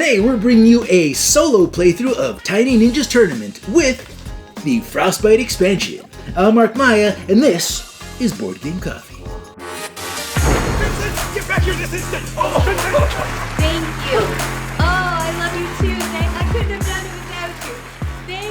Today we're bringing you a solo playthrough of Tiny Ninja's Tournament with the Frostbite expansion. I'm Mark Maya, and this is Board Game Coffee. Vincent, get back here this instant! Oh, Thank you. Oh, I love you too. I couldn't have done it without you.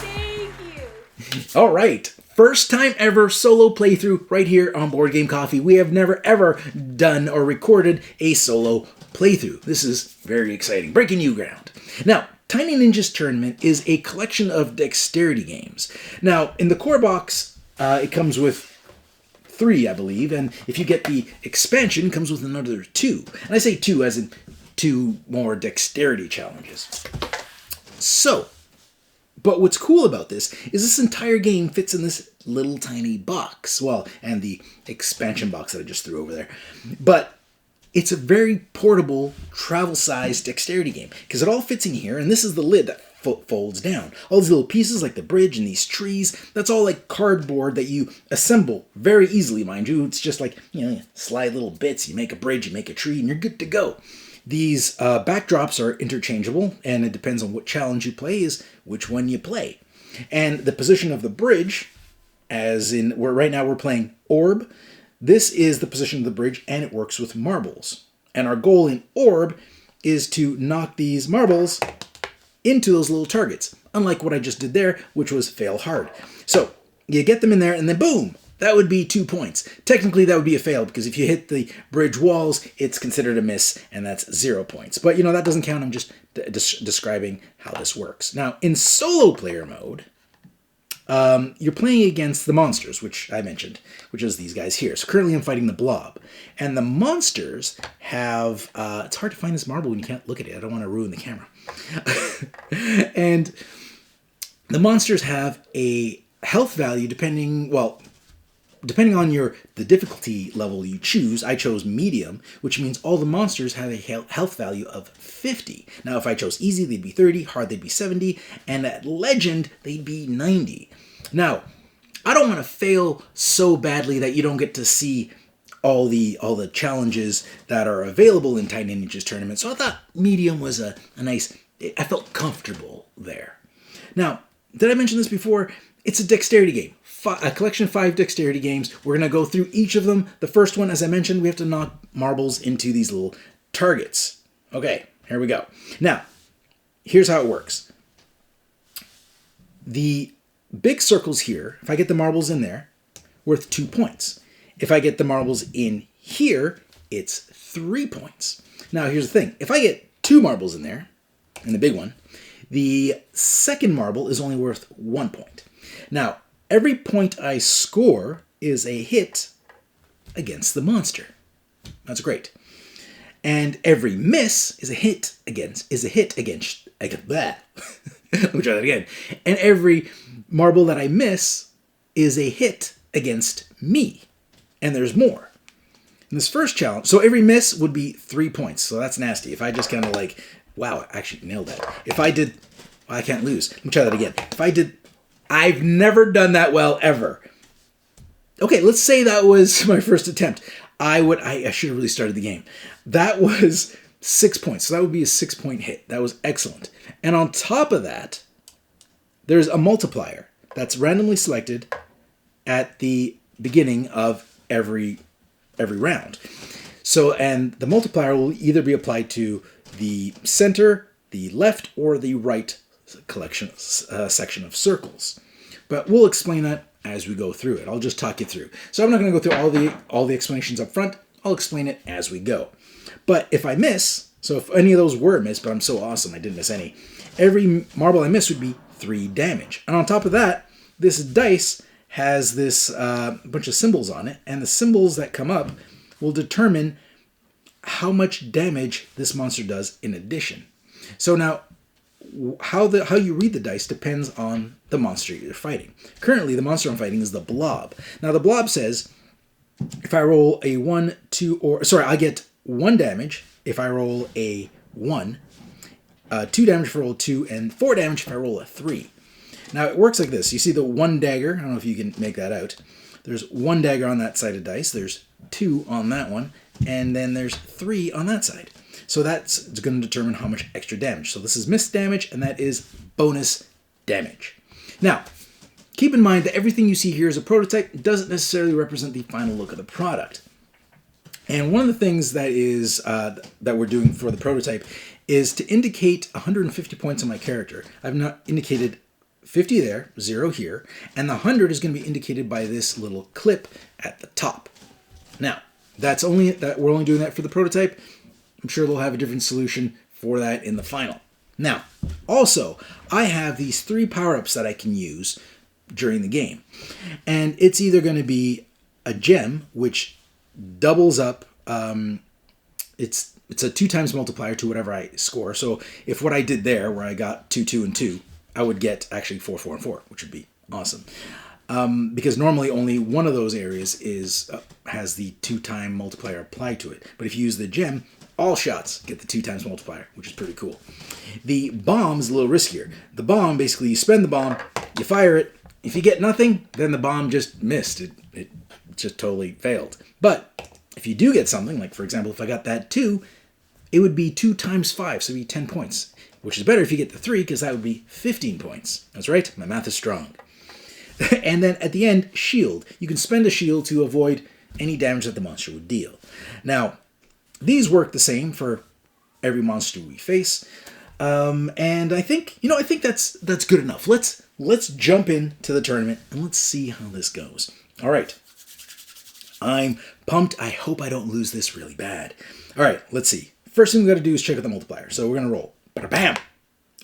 Thank you. All right, first time ever solo playthrough right here on Board Game Coffee. We have never ever done or recorded a solo playthrough. This is very exciting, breaking new ground. Now, Tiny Ninja's Tournament is a collection of dexterity games. Now, in the core box, it comes with 3, I believe, and if you get the expansion, it comes with another 2. And I say 2 as in 2 more dexterity challenges. So, but what's cool about this is this entire game fits in this little tiny box. Well, and the expansion box that I just threw over there. But it's a very portable, travel-sized dexterity game because it all fits in here, and this is the lid that folds down. All these little pieces like the bridge and these trees, that's all like cardboard that you assemble very easily, mind you. It's just like, you slide little bits, you make a bridge, you make a tree, and you're good to go. These backdrops are interchangeable, and it depends on what challenge you play is which one you play. And the position of the bridge, as in right now we're playing Orb, this is the position of the bridge, and it works with marbles. And our goal in Orb is to knock these marbles into those little targets, unlike what I just did there, which was fail hard. So you get them in there, and then boom, that would be 2 points. Technically, that would be a fail, because if you hit the bridge walls, it's considered a miss, and that's 0 points. But, that doesn't count. I'm just describing how this works. Now, in solo player mode, you're playing against the monsters, which I mentioned, which is these guys here. So currently I'm fighting the blob. And the monsters have, it's hard to find this marble when you can't look at it. I don't want to ruin the camera. And the monsters have a health value depending on the difficulty level you choose. I chose medium, which means all the monsters have a health value of 50. Now, if I chose easy, they'd be 30, hard, they'd be 70, and at legend, they'd be 90. Now, I don't want to fail so badly that you don't get to see all the challenges that are available in Tiny Ninja's Tournament, so I thought medium was a nice, I felt comfortable there. Now, did I mention this before? It's a dexterity game. A collection of 5 dexterity games. We're going to go through each of them. The first one, as I mentioned, we have to knock marbles into these little targets. Okay, here we go. Now, here's how it works. The big circles here, if I get the marbles in there, worth 2 points. If I get the marbles in here, it's 3 points. Now, here's the thing. If I get 2 marbles in there, in the big one, the second marble is only worth 1 point. Now, every point I score is a hit against the monster. That's great. And every miss is a hit against. Blah. Let me try that again. And every marble that I miss is a hit against me. And there's more. In this first challenge, so every miss would be 3 points. So that's nasty. If I just kind of wow, I actually nailed that. If I did, I can't lose. Let me try that again. I've never done that well, ever. Okay, let's say that was my first attempt. I should have really started the game. That was 6 points, so that would be a 6-point hit. That was excellent. And on top of that, there's a multiplier that's randomly selected at the beginning of every round. So, and the multiplier will either be applied to the center, the left, or the right section of circles. But we'll explain that as we go through it. I'll just talk you through. So I'm not going to go through all the explanations up front. I'll explain it as we go. But if I miss, so if any of those were missed, but I'm so awesome I didn't miss any, every marble I miss would be 3 damage. And on top of that, this dice has this bunch of symbols on it, and the symbols that come up will determine how much damage this monster does in addition. So now, how you read the dice depends on the monster you're fighting. Currently, the monster I'm fighting is the blob. Now, the blob says, if I roll a 1, 2, I get 1 damage if I roll a 1, 2 damage if I roll a 2, and 4 damage if I roll a 3. Now, it works like this. You see the 1 dagger. I don't know if you can make that out. There's 1 dagger on that side of dice. There's 2 on that one. and then there's 3 on that side. So that's going to determine how much extra damage. So this is missed damage, and that is bonus damage. Now, keep in mind that everything you see here as a prototype doesn't necessarily represent the final look of the product. And one of the things that is that we're doing for the prototype is to indicate 150 points on my character. I've not indicated 50 there, 0 here, and the 100 is going to be indicated by this little clip at the top. Now, we're only doing that for the prototype. I'm sure they'll have a different solution for that in the final. Now, also, I have these 3 power-ups that I can use during the game. And it's either going to be a gem, which doubles up, it's a 2 times multiplier to whatever I score. So if what I did there, where I got 2, 2, and 2, I would get actually 4, 4, and 4, which would be awesome. Because normally only one of those areas has the 2 time multiplier applied to it. But if you use the gem, all shots get the 2 times multiplier, which is pretty cool. The bomb's a little riskier. The bomb, basically, you spend the bomb, you fire it. If you get nothing, then the bomb just missed. It just totally failed. But if you do get something, like for example, if I got that 2, it would be 2 times 5, so it'd be 10 points. Which is better if you get the 3, because that would be 15 points. That's right, my math is strong. And then at the end, shield. You can spend a shield to avoid any damage that the monster would deal. Now, these work the same for every monster we face. And I think that's good enough. Let's jump into the tournament and let's see how this goes. All right. I'm pumped. I hope I don't lose this really bad. All right, let's see. First thing we got to do is check out the multiplier. So we're going to roll. Bam!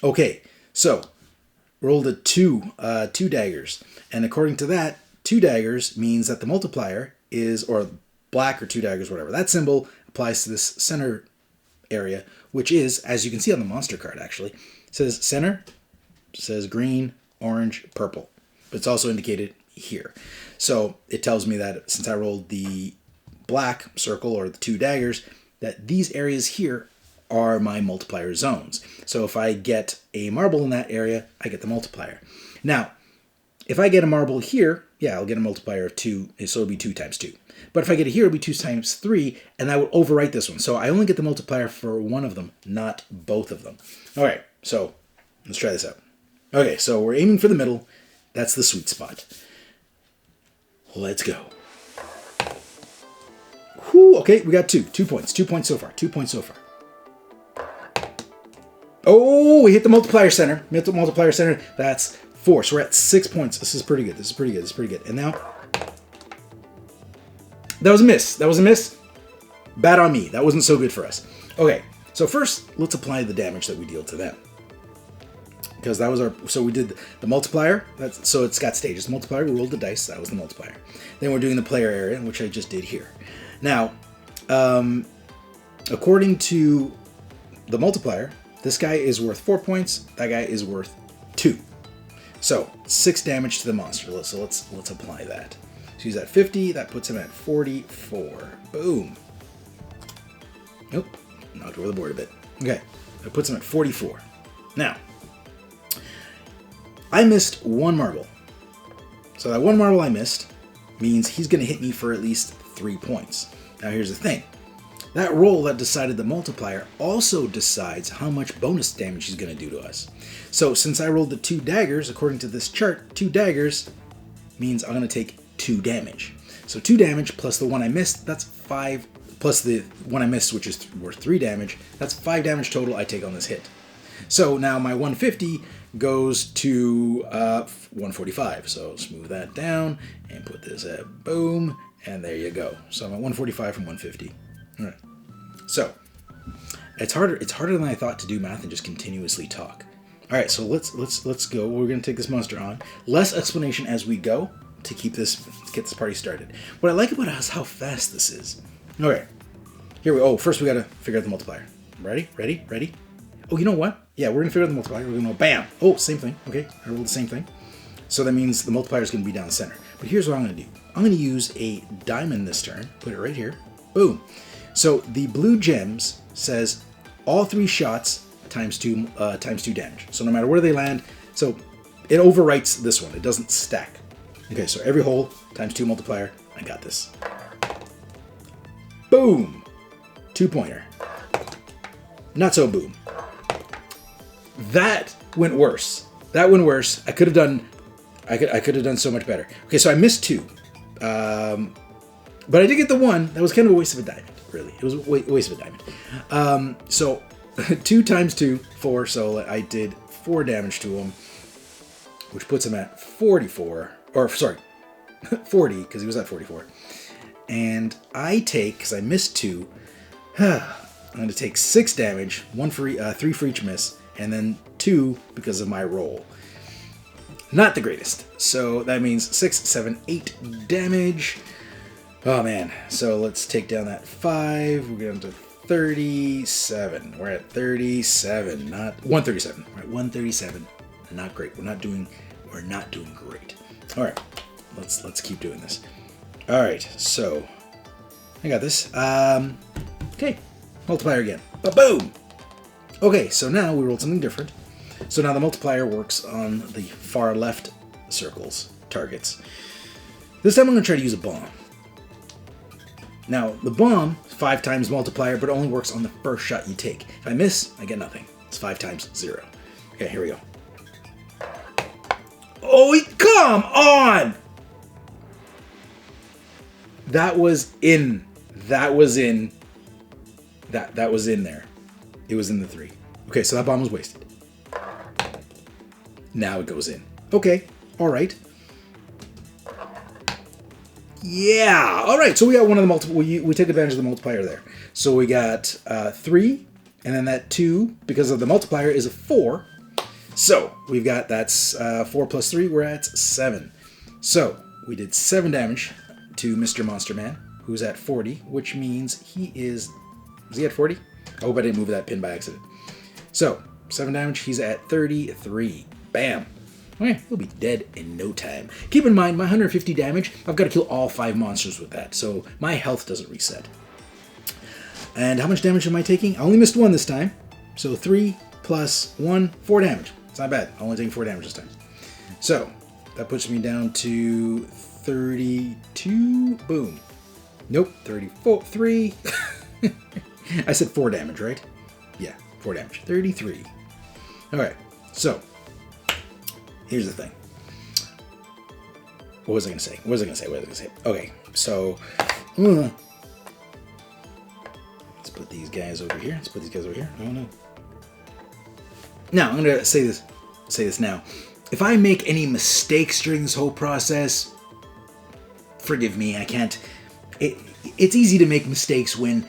Okay, so rolled a 2 daggers. And according to that, 2 daggers means that the multiplier is, or black or 2 daggers, whatever. That symbol applies to this center area, which is, as you can see on the monster card actually, it says center, it says green, orange, purple. But it's also indicated here. So it tells me that since I rolled the black circle or the 2 daggers, that these areas here are my multiplier zones. So if I get a marble in that area, I get the multiplier. Now, if I get a marble here, yeah, I'll get a multiplier of 2, so it'll be 2 times 2. But if I get it here, it'll be 2 times 3, and that would overwrite this one. So I only get the multiplier for one of them, not both of them. All right, so let's try this out. Okay, so we're aiming for the middle. That's the sweet spot. Let's go. Whew, okay, we got 2 points. 2 points so far. 2 points so far. Oh, we hit the multiplier center. Multiplier center. That's 4. So we're at 6 points. This is pretty good. This is pretty good. This is pretty good. And now, that was a miss. That was a miss. Bad on me. That wasn't so good for us. Okay, so first, let's apply the damage that we deal to them. Because that was so we did the multiplier. So it's got stages. The multiplier, we rolled the dice. That was the multiplier. Then we're doing the player area, which I just did here. Now, according to the multiplier, this guy is worth 4 points. That guy is worth 2. So 6 damage to the monster. So let's apply that. So he's at 50. That puts him at 44. Boom. Nope. Knocked over the board a bit. Okay. That puts him at 44. Now, I missed 1 marble. So that 1 marble I missed means he's going to hit me for at least 3 points. Now here's the thing. That roll that decided the multiplier also decides how much bonus damage he's going to do to us. So since I rolled the 2 daggers, according to this chart, 2 daggers means I'm going to take 2 damage. So 2 damage plus the one I missed, that's 5, plus the one I missed, which is worth 3 damage, that's 5 damage total I take on this hit. So now my 150 goes to 145. So smooth that down and put this at boom, and there you go. So I'm at 145 from 150. All right. So it's harder than I thought to do math and just continuously talk. All right, so let's go. We're going to take this monster on. Less explanation as we go to get this party started. What I like about it is how fast this is. All right. Here we go. Oh, first we got to figure out the multiplier. Ready? Oh, you know what? Yeah, we're going to figure out the multiplier. We're going to go bam. Oh, same thing. Okay, I rolled the same thing. So that means the multiplier is going to be down the center. But here's what I'm going to do. I'm going to use a diamond this turn. Put it right here. Boom. So the blue gems says all 3 shots times 2 damage. So no matter where they land, so it overwrites this one. It doesn't stack. Okay, so every hole times 2 multiplier. I got this. Boom. 2-pointer. Not so boom. That went worse. That went worse. I could have done so much better. Okay, so I missed 2. But I did get the 1. That was kind of a waste of a diamond, really. It was a waste of a diamond. So 2 times 2, 4. So I did 4 damage to him, which puts him at 44. Or, sorry, 40, because he was at 44. And I take, because I missed 2, I'm going to take 6 damage, 3 for each miss, and then 2 because of my roll. Not the greatest. So that means 6, 7, 8 damage. Oh man. So let's take down that 5. We're going to 37. We're at 37, not 137. We're at 137. Not great. We're not doing great. All right. Let's keep doing this. All right. So I got this. Okay. Multiplier again. Ba-boom. Okay, so now we rolled something different. So now the multiplier works on the far left circles, targets. This time I'm going to try to use a bomb. Now, the bomb, 5 times multiplier, but only works on the first shot you take. If I miss, I get nothing. It's 5 times 0. Okay, here we go. Oh, come on! That was in there. It was in the 3. Okay, so that bomb was wasted. Now it goes in. Okay, all right. Yeah, all right. So we got one of the multiple. We take advantage of the multiplier there. So we got 3, and then that 2, because of the multiplier, is a 4. So we've got, that's 4 plus 3, we're at 7. So we did 7 damage to Mr. Monster Man, who's at 40, which means is he at 40? I hope I didn't move that pin by accident. So, 7 damage, he's at 33. Bam. Okay, he'll be dead in no time. Keep in mind, my 150 damage, I've got to kill all 5 monsters with that, so my health doesn't reset. And how much damage am I taking? I only missed 1 this time. So 3 plus 1, 4 damage. It's not bad. I'm only taking 4 damage this time. So, that puts me down to 32. Boom. Nope, 34. 3. I said 4 damage, right? Yeah, 4 damage. 33. Alright, so here's the thing. What was I going to say? Okay, so let's put these guys over here. Oh no. Now, I'm going to say this now. If I make any mistakes during this whole process, forgive me, I can't. It's easy to make mistakes when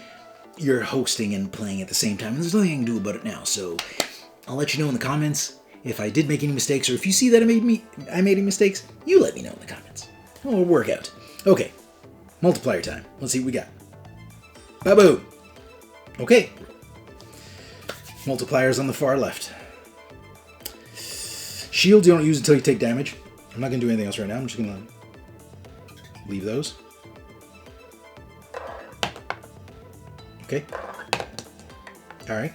you're hosting and playing at the same time, and there's nothing I can do about it now, so I'll let you know in the comments if I did make any mistakes, or if you see that I made any mistakes, you let me know in the comments. It'll work out. Okay, multiplier time. Let's see what we got. Ba-boom. Okay. Multipliers on the far left. Shields you don't use until you take damage. I'm not going to do anything else right now. I'm just going to leave those. Okay. Alright.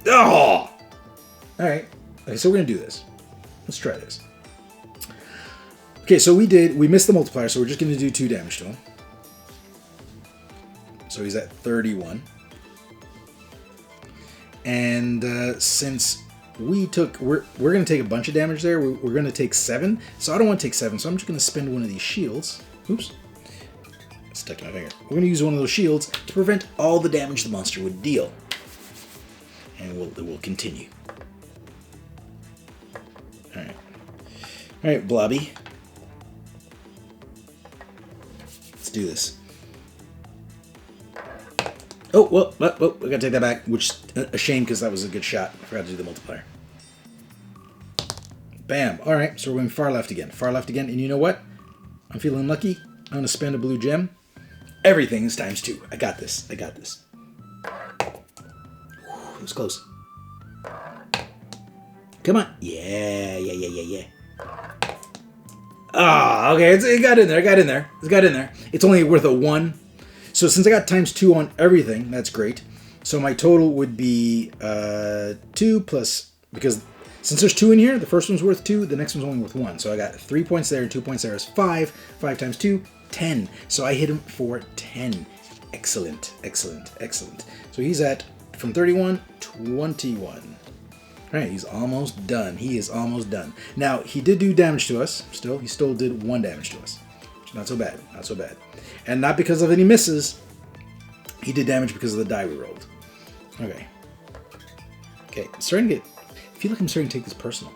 Oh! Alright. Okay, so we're going to do this. Let's try this. Okay, so we missed the multiplier, so we're just going to do 2 damage to him. So he's at 31. And since we're going to take a bunch of damage there, we're going to take 7. So I don't want to take 7, so I'm just going to spend one of these shields. Oops. Stuck to my finger. We're going to use one of those shields to prevent all the damage the monster would deal. And we'll continue. Alright. Alright, Blobby. Let's do this. Oh, well, I gotta take that back, which is a shame because that was a good shot. I forgot to do the multiplier. Bam. Alright, so we're going far left again. Far left again, and you know what? I'm feeling lucky. I'm going to spend a blue gem. Everything is times 2. I got this. Whew, it was close. Come on. Yeah. Ah, okay. It got in there. It's only worth a 1. So since I got times 2 on everything, that's great. So my total would be 2 plus, because since there's 2 in here, the first one's worth 2, the next one's only worth 1. So I got 3 points there, 2 points there is 5. 5 times 2, 10. So I hit him for 10. Excellent, excellent, excellent. So he's at, from 31, 21. All right, he's almost done. He is almost done. Now, he did do damage to us. He still did 1 damage to us. Not so bad, not so bad. And not because of any misses. He did damage because of the die we rolled. Okay. Okay, I'm starting to get, I feel like I'm starting to take this personal.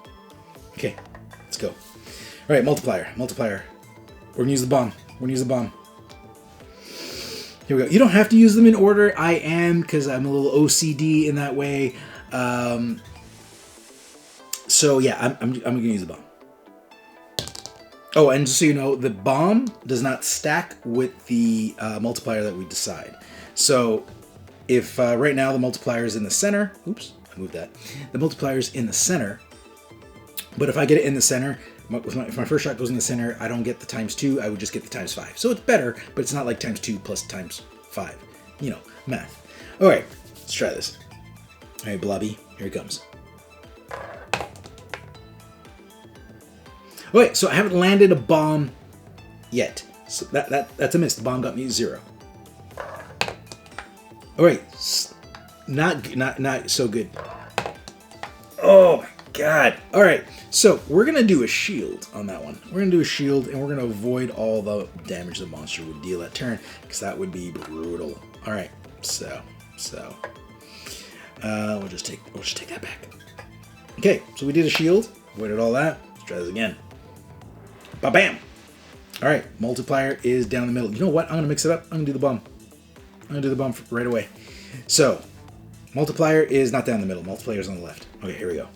Okay, let's go. All right, multiplier. We're gonna use the bomb. Here we go. You don't have to use them in order. I am, because I'm a little OCD in that way. So yeah, I'm gonna use the bomb. Oh, and just so you know, the bomb does not stack with the multiplier that we decide. So if right now the multiplier is in the center, oops, I moved that. The multiplier is in the center, but if I get it in the center, if my first shot goes in the center, I don't get the ×2, I would just get the ×5. So it's better, but it's not like ×2 plus ×5. You know, math. All right, let's try this. All right, Blobby, here he comes. Okay, so I haven't landed a bomb yet. So that's a miss. The bomb got me 0. All right, not so good. Oh my god! All right, so we're gonna do a shield on that one. We're gonna do a shield, and we're gonna avoid all the damage the monster would deal that turn, because that would be brutal. All right, so we'll just take that back. Okay, so we did a shield, avoided all that. Let's try this again. Ba-bam! All right, multiplier is down the middle. You know what? I'm gonna mix it up. I'm gonna do the bomb. Right away. So, multiplier is not down the middle. Multiplier is on the left. Okay, here we go.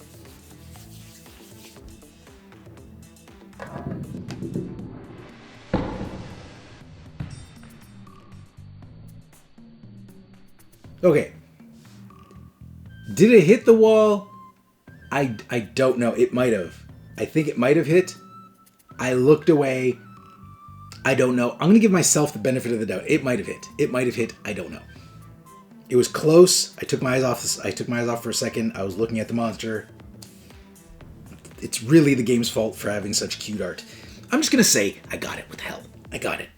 Okay. Did it hit the wall? I don't know. It might have. I think it might have hit. I looked away. I don't know. I'm going to give myself the benefit of the doubt. It might have hit. I don't know. It was close. I took my eyes off for a second. I was looking at the monster. It's really the game's fault for having such cute art. I'm just going to say I got it. What the hell? I got it.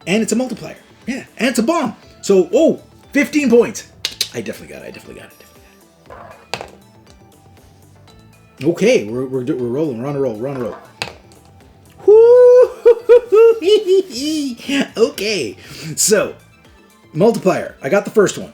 And it's a multiplier. Yeah. And it's a bomb. So, 15 points. I definitely got it. Okay. We're rolling. We're on a roll. Okay, so multiplier. I got the first one.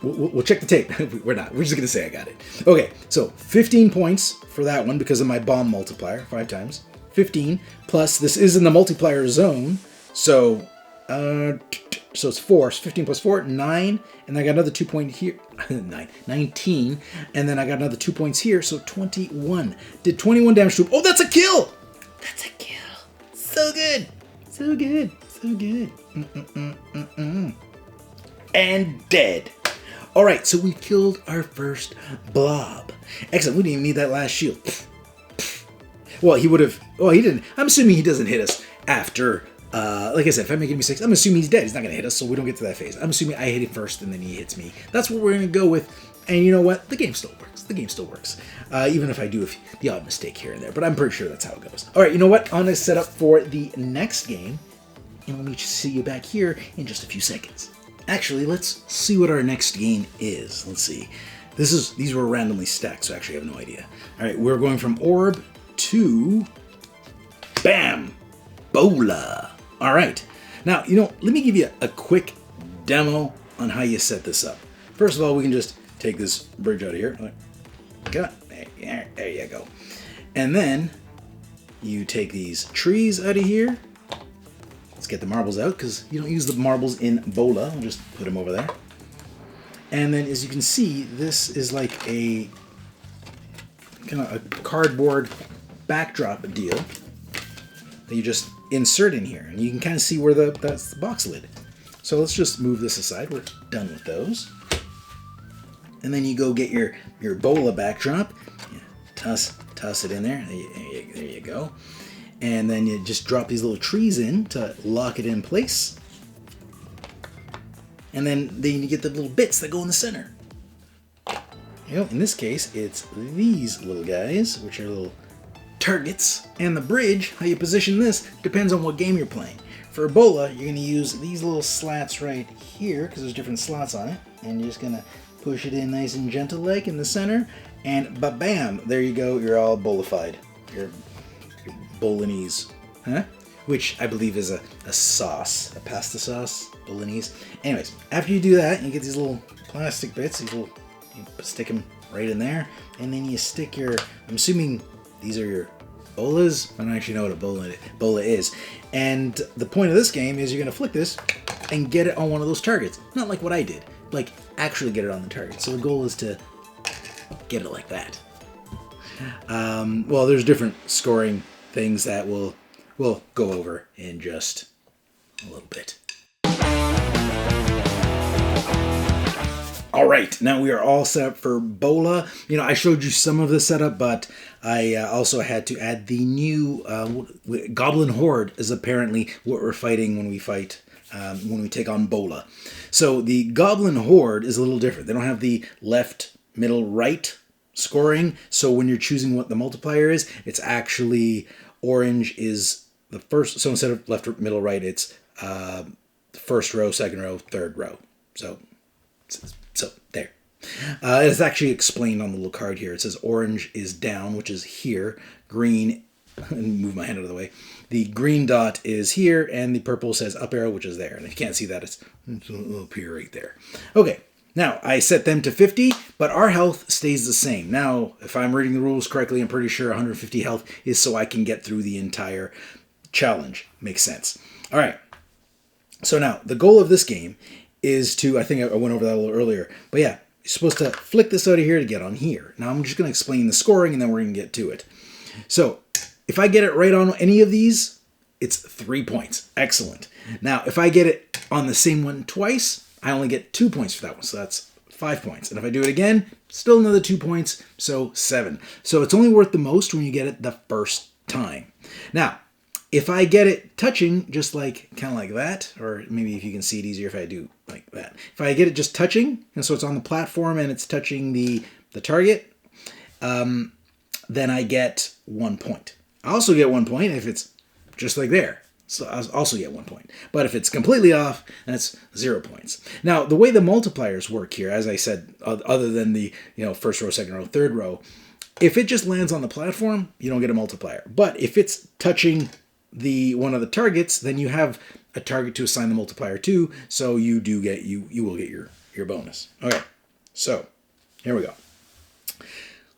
We'll check the tape. We're just gonna say I got it. Okay, so 15 points for that one because of my bomb multiplier 5 times. 15 plus this is in the multiplier zone, so it's 4. So 15 plus 4, 9, and I got another 2 point here. 19, and then I got another 2 points here, so 21. Did 21 damage to him. Oh, that's a kill! That's a kill. So good. And dead. All right, so we killed our first blob. Excellent. We didn't even need that last shield. Well, he would have. Oh, he didn't. I'm assuming he doesn't hit us after. Like I said, if I make any mistakes, I'm assuming he's dead. He's not going to hit us, so we don't get to that phase. I'm assuming I hit him first and then he hits me. That's what we're going to go with. And you know what? The game still works. Even if I do the odd mistake here and there. But I'm pretty sure that's how it goes. All right, you know what? I'm going to set up for the next game. And let me see you back here in just a few seconds. Actually, let's see what our next game is. Let's see. These were randomly stacked, so actually I have no idea. All right, we're going from orb to bam, bola. All right. Now, let me give you a quick demo on how you set this up. First of all, we can just take this bridge out of here. There you go. And then you take these trees out of here. Let's get the marbles out because you don't use the marbles in bola. I'll just put them over there. And then as you can see, this is like a kind of a cardboard backdrop deal that you just insert in here. And you can kind of see where that's the box lid. So let's just move this aside. We're done with those. And then you go get your bola backdrop. Toss it in there. There you go. And then you just drop these little trees in to lock it in place. And then you get the little bits that go in the center. In this case, it's these little guys, which are little targets. And the bridge, how you position this, depends on what game you're playing. for Ebola, you're going to use these little slats right here, because there's different slots on it, and you're just going to push it in nice and gentle like in the center, and ba-bam, there you go, you're all Ebola-fied. You're Bolognese, huh? Which I believe is a sauce, a pasta sauce, Bolognese. Anyways, after you do that, you get these little plastic bits, you stick them right in there, and then you stick your, I'm assuming these are your bolas. I don't actually know what a bola is. And the point of this game is you're going to flick this and get it on one of those targets. Not like what I did, like actually get it on the target. So the goal is to get it like that. Well, there's different scoring things that we'll go over in just a little bit. All right, now we are all set up for Bola. You know, I showed you some of the setup, but I also had to add the new Goblin Horde is apparently what we're fighting when we fight, when we take on Bola. So the Goblin Horde is a little different. They don't have the left, middle, right scoring. So when you're choosing what the multiplier is, it's actually orange is the first. So instead of left, middle, right, it's first row, second row, third row. So there. It's actually explained on the little card here. It says orange is down, which is here. Green, move my hand out of the way. The green dot is here, and the purple says up arrow, which is there. And if you can't see that, it's up here right there. Okay, now I set them to 50, but our health stays the same. Now, if I'm reading the rules correctly, I'm pretty sure 150 health is so I can get through the entire challenge. Makes sense. All right. So now, the goal of this game is to, I think I went over that a little earlier, but yeah, you're supposed to flick this out of here to get on here. Now I'm just going to explain the scoring and then we're going to get to it. So if I get it right on any of these, it's 3 points. Excellent. Now if I get it on the same one twice, I only get 2 points for that one, so that's 5 points. And if I do it again, still another 2 points, so 7. So it's only worth the most when you get it the first time. Now, if I get it touching, just like, kind of like that, or maybe if you can see it easier if I do like that. If I get it just touching, and so it's on the platform and it's touching the target, then I get 1 point. I also get 1 point if it's just like there. So I also get 1 point. But if it's completely off, that's 0 points. Now, the way the multipliers work here, as I said, other than the first row, second row, third row, if it just lands on the platform, you don't get a multiplier. But if it's touching one of the targets, then you have a target to assign the multiplier to, so you will get your bonus. Okay, so here we go.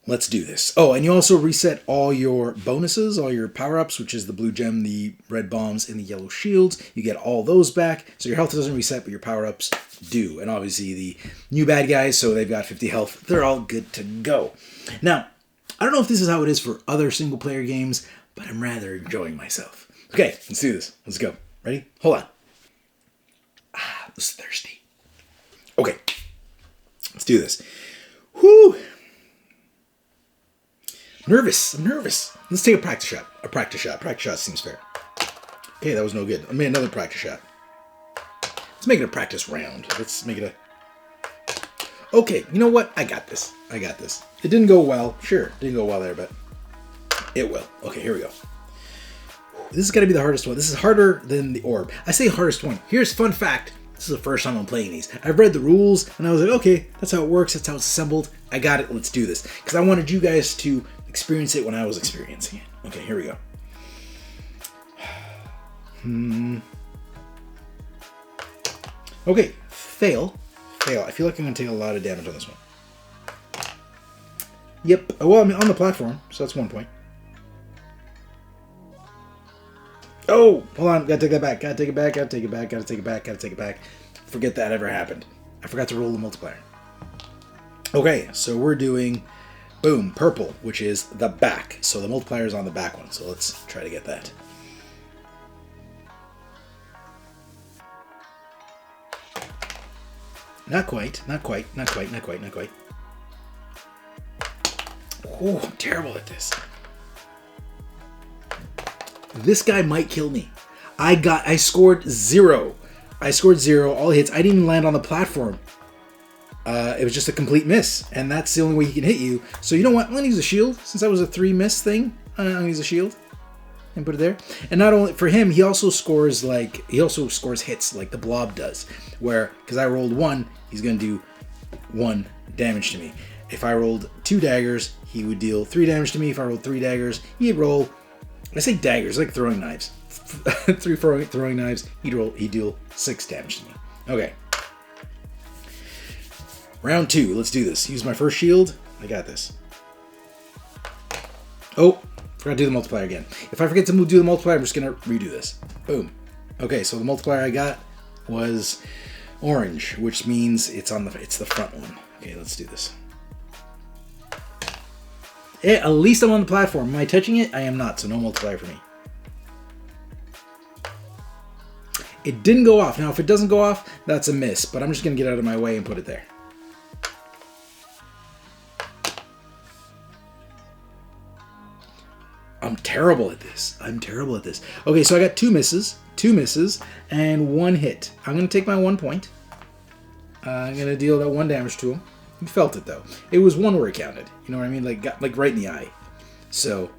Let's do this. Oh, and you also reset all your bonuses, all your power-ups, which is the blue gem, the red bombs, and the yellow shields. You get all those back, so your health doesn't reset, but your power-ups do. And obviously the new bad guys, so they've got 50 health. They're all good to go. Now, I don't know if this is how it is for other single-player games, but I'm rather enjoying myself. Okay, let's do this. Let's go. Ready? Hold on. This is thirsty. Okay, let's do this. Whoo! I'm nervous. Let's take a practice shot. Practice shot seems fair. Okay, that was no good. I made another practice shot. Let's make it a practice round. Let's make it a... Okay, you know what? I got this. It didn't go well. Sure, it didn't go well there, but it will. Okay, here we go. This is going to be the hardest one. This is harder than the orb. I say hardest one. Here's fun fact. This is the first time I'm playing these. I've read the rules, and I was like, okay, that's how it works. That's how it's assembled. I got it. Let's do this. Because I wanted you guys to experience it when I was experiencing it. Okay, here we go. Okay, fail. I feel like I'm going to take a lot of damage on this one. Yep. Well, I'm on the platform, so that's 1 point. Oh, hold on. Gotta take that back. Gotta take it back. Forget that ever happened. I forgot to roll the multiplier. Okay, so we're doing, boom, purple, which is the back. So the multiplier is on the back one. So let's try to get that. Not quite. Oh, I'm terrible at this. This guy might kill me. I scored 0. All hits. I didn't even land on the platform. It was just a complete miss. And that's the only way he can hit you. So you know what? I'm going to use a shield. Since that was a 3 miss thing, I'm going to use a shield. and put it there. And not only for him, he also scores hits like the blob does. Where, because I rolled 1, he's going to do 1 damage to me. If I rolled 2 daggers, he would deal 3 damage to me. If I rolled 3 daggers, he'd roll, I say daggers, like throwing knives. 3 throwing knives, he'd deal 6 damage to me. Okay. Round 2, let's do this. Use my first shield. I got this. Oh, forgot to do the multiplier again. If I forget to do the multiplier, I'm just going to redo this. Boom. Okay, so the multiplier I got was orange, which means it's the front one. Okay, let's do this. Yeah, at least I'm on the platform. Am I touching it? I am not, so no multiplier for me. It didn't go off. Now, if it doesn't go off, that's a miss, but I'm just going to get out of my way and put it there. I'm terrible at this. Okay, so I got 2 misses, and 1 hit. I'm going to take my 1 point. I'm going to deal that 1 damage to him. He felt it, though. It was 1 where it counted. You know what I mean? Like right in the eye. So,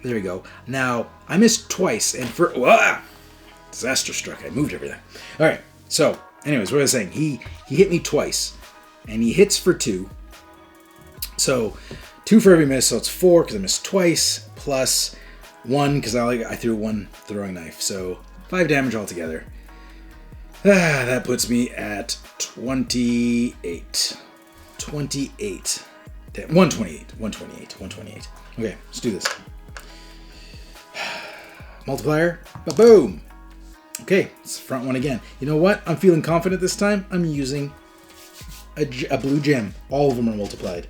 there we go. Now, I missed twice, and disaster struck. I moved everything. All right, so, anyways, what I was saying, he hit me twice, and he hits for 2. So, 2 for every miss, so it's 4 because I missed twice, plus 1 because I threw 1 throwing knife. So 5 damage altogether. That puts me at 28. 128. Okay, let's do this. Multiplier. Ba-boom. Okay, it's the front one again. You know what? I'm feeling confident this time. I'm using a blue gem. All of them are multiplied.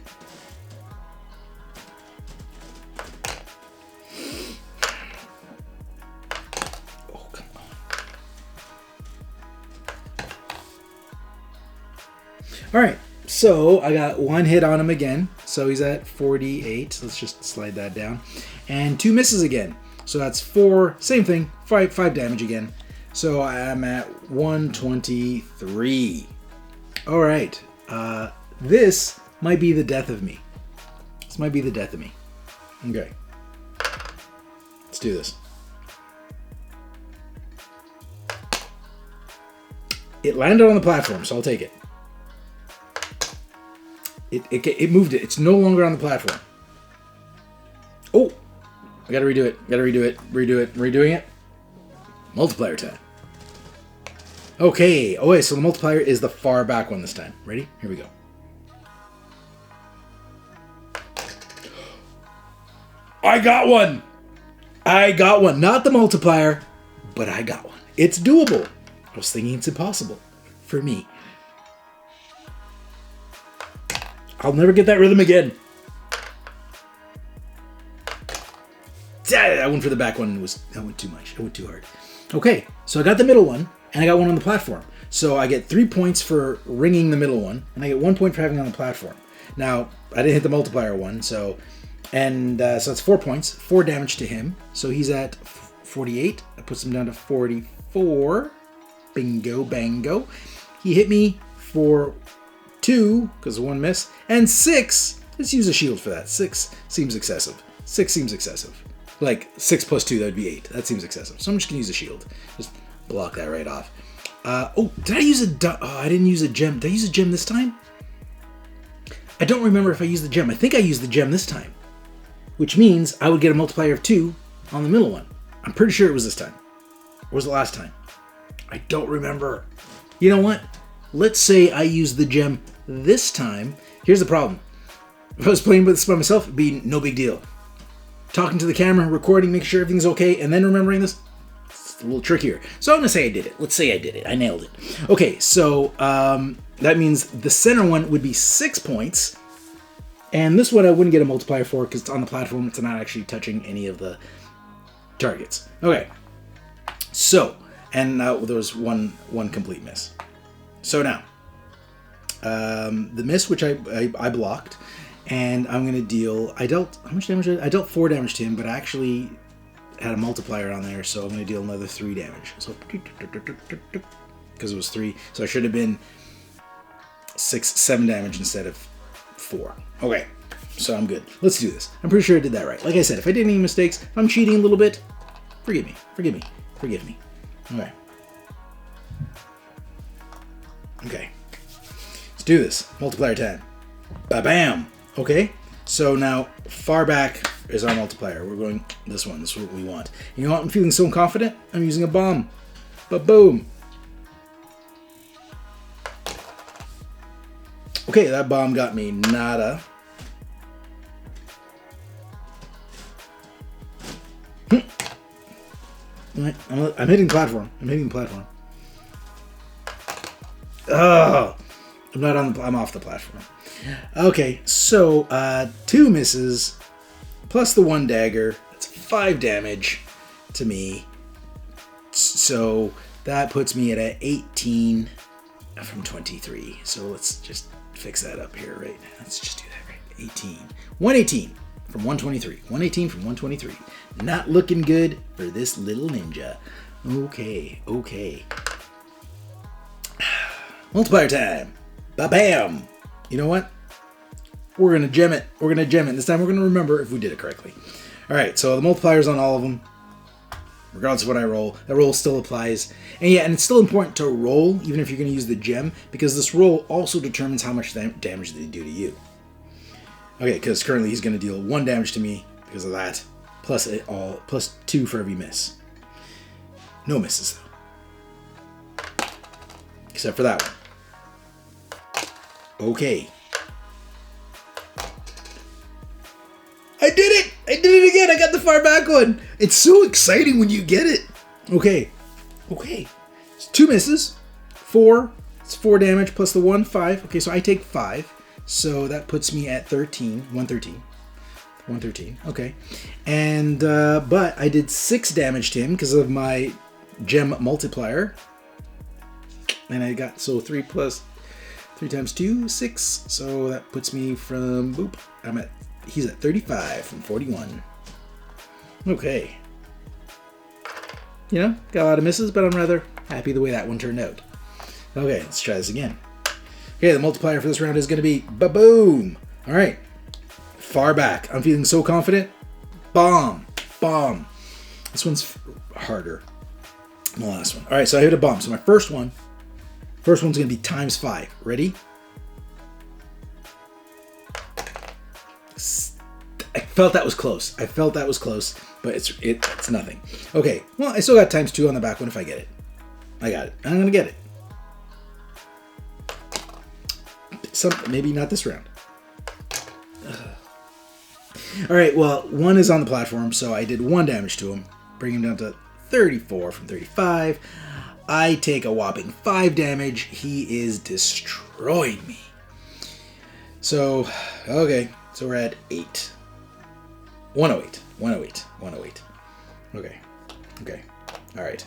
Alright, so I got 1 hit on him again. So he's at 48. Let's just slide that down. And 2 misses again. So that's 4. Same thing. 5 damage again. So I'm at 123. Alright. This might be the death of me. Okay. Let's do this. It landed on the platform, so I'll take it. It moved it. It's no longer on the platform. Oh! I gotta redo it. Redoing it. Multiplier time. Okay. Oh, wait, so the multiplier is the far back one this time. Ready? Here we go. I got one! Not the multiplier, but I got one. It's doable. I was thinking it's impossible. For me. I'll never get that rhythm again. That one for the back one that went too much. It went too hard. Okay, so I got the middle one, and I got 1 on the platform. So I get 3 points for ringing the middle one, and I get 1 point for having it on the platform. Now, I didn't hit the multiplier one, so that's 4 points, 4 damage to him. So he's at 48. That puts him down to 44. Bingo, bango. He hit me for 2, because of 1 miss, and 6. Let's use a shield for that. 6 seems excessive. Like 6 plus 2, that would be 8. That seems excessive. So I'm just gonna use a shield. Just block that right off. Did I use I didn't use a gem. Did I use a gem this time? I don't remember if I used the gem. I think I used the gem this time, which means I would get a multiplier of 2 on the middle one. I'm pretty sure it was this time. Or was it last time? I don't remember. You know what? Let's say I used the gem this time. Here's the problem. If I was playing with this by myself, it'd be no big deal. Talking to the camera, recording, making sure everything's okay, and then remembering this, it's a little trickier. So I'm going to say I did it. Let's say I did it. I nailed it. Okay, so that means the center one would be 6 points. And this one I wouldn't get a multiplier for because it's on the platform. It's not actually touching any of the targets. Okay. So, and there was one complete miss. So now, the miss, which I blocked, and I'm going to deal, how much damage? I dealt 4 damage to him, but I actually had a multiplier on there, so I'm going to deal another 3 damage. So, because it was 3, so I should have been 7 damage instead of 4. Okay, so I'm good. Let's do this. I'm pretty sure I did that right. Like I said, if I did any mistakes, if I'm cheating a little bit, Forgive me. Forgive me. Forgive me. Okay. Okay. Let's do this. Multiplier time. Ba-bam! Okay. So now, far back is our multiplier. We're going this one. This is what we want. You know what? I'm feeling so confident. I'm using a bomb. Ba-boom! Okay, that bomb got me nada. I'm hitting platform. I'm hitting platform. Oh, I'm off the platform. Okay, so 2 misses plus the 1 dagger. That's 5 damage to me. So that puts me at 18 from 23. So let's just fix that up here, right? Let's just do that, right? 18. 118 from 123. 118 from 123. Not looking good for this little ninja. Okay, okay. Multiplier time. Ba-bam! You know what? We're going to gem it. We're going to gem it. This time we're going to remember if we did it correctly. Alright, so the multipier's on all of them. Regardless of what I roll, that roll still applies. And yeah, and it's still important to roll, even if you're going to use the gem, because this roll also determines how much damage they do to you. Okay, because currently he's going to deal 1 damage to me because of that, plus 2 for every miss. No misses, though. Except for that one. Okay. I did it! I did it again! I got the far back one! It's so exciting when you get it! Okay. Okay. It's 2 misses. 4. It's 4 damage plus the 1, 5. Okay, so I take 5. So that puts me at 13. 113. 113. Okay. And, but I did 6 damage to him because of my gem multiplier. And I got, so 3 times 2, 6. So that puts me from, boop, he's at 35 from 41. Okay. You know, got a lot of misses, but I'm rather happy the way that one turned out. Okay, let's try this again. Okay, the multiplier for this round is going to be ba-boom. All right. Far back. I'm feeling so confident. Bomb. Bomb. This one's harder than the last one. All right, so I hit a bomb. So my first one's going to be times 5. Ready? I felt that was close. But it's nothing. Okay, well, I still got times 2 on the back one if I get it. I got it. I'm going to get it. Maybe not this round. All right, well, 1 is on the platform, so I did 1 damage to him, bring him down to 34 from 35. I take a whopping 5 damage. He is destroying me. So, okay, so we're at 8. 108. 108. 108. Okay. Okay. All right.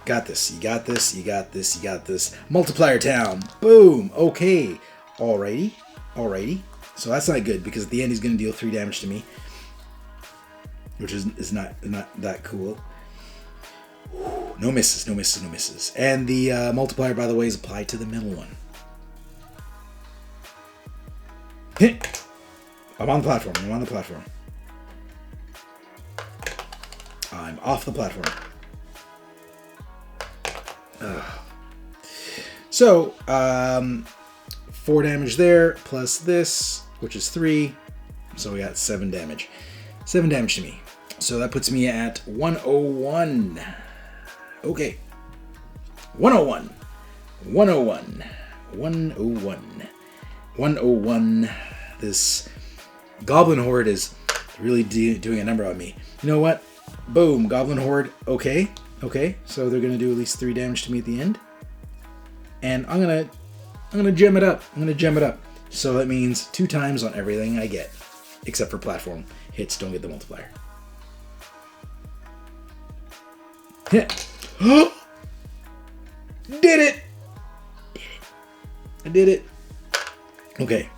Got this. You got this. You got this. You got this. Multiplier town. Boom. Okay. Alrighty. Alrighty. So that's not good because at the end he's going to deal 3 damage to me, which is not that cool. No misses. No misses. No misses. And the multiplier, by the way, is applied to the middle one. Hit. I'm on the platform. I'm on the platform. I'm off the platform. So, 4 damage there, plus this, which is 3. So we got 7 damage. 7 damage to me. So that puts me at 101. Okay. 101. 101. 101. 101. This Goblin Horde is really doing a number on me. You know what? Boom. Goblin Horde. Okay. Okay. So they're going to do at least 3 damage to me at the end. And I'm gonna gem it up. I'm gonna gem it up. So that means 2 times on everything I get, except for platform hits. Don't get the multiplier. Hit. Did it. Did it. I did it. Okay.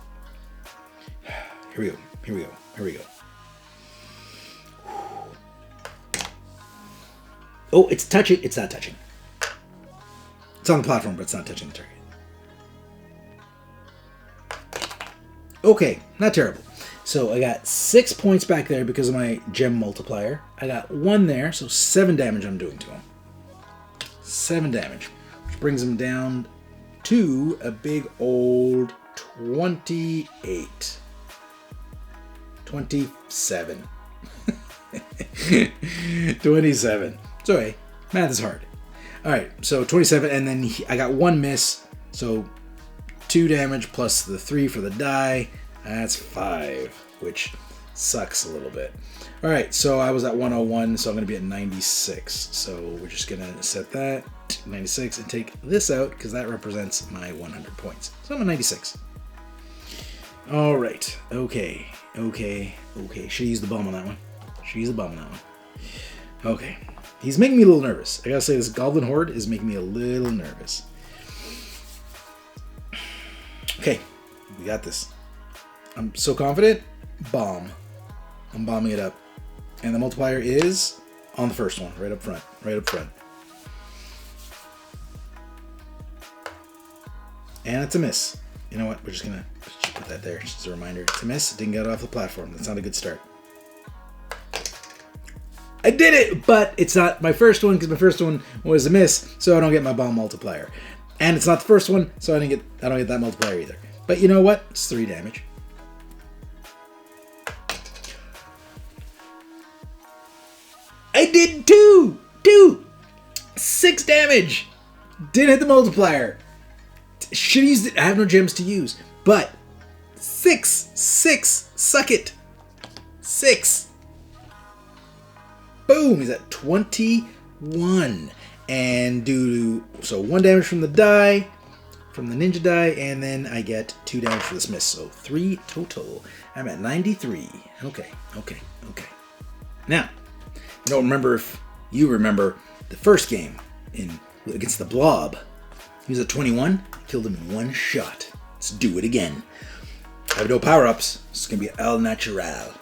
Here we go. Here we go. Here we go. Oh, it's touching. It's not touching. It's on the platform, but it's not touching the target. Okay, not terrible. So I got 6 points back there because of my gem multiplier. I got 1 there, so 7 damage I'm doing to him. 7 damage, which brings him down to a big old 28. 27. 27. So hey, math is hard. Alright, so 27, and then I got 1 miss, so 2 damage plus the 3 for the die. That's 5, which sucks a little bit. Alright, so I was at 101, so I'm going to be at 96. So we're just going to set that 96 and take this out because that represents my 100 points. So I'm at 96. Alright, okay. Should use the bomb on that one. Okay. He's making me a little nervous. I gotta say, this Goblin Horde is making me a little nervous. Okay, we got this. I'm so confident. Bomb. I'm bombing it up. And the multiplier is on the first one, right up front. And it's a miss. You know what? We're just gonna put that there, just as a reminder. It's a miss. It didn't get off the platform. That's not a good start. I did it, but it's not my first one because my first one was a miss, so I don't get my bomb multiplier. And it's not the first one, so I don't get that multiplier either. But you know what? It's 3 damage. I did 2! 6 damage! Didn't hit the multiplier. Should have used it. I have no gems to use. But 6! Suck it! 6! Boom! He's at 21. And so 1 damage from the die, from the ninja die, and then I get 2 damage for this miss. So 3 total. I'm at 93. Okay. Now, I don't remember if you remember the first game against the Blob. He was at 21. Killed him in 1 shot. Let's do it again. I have no power-ups. It's going to be al natural.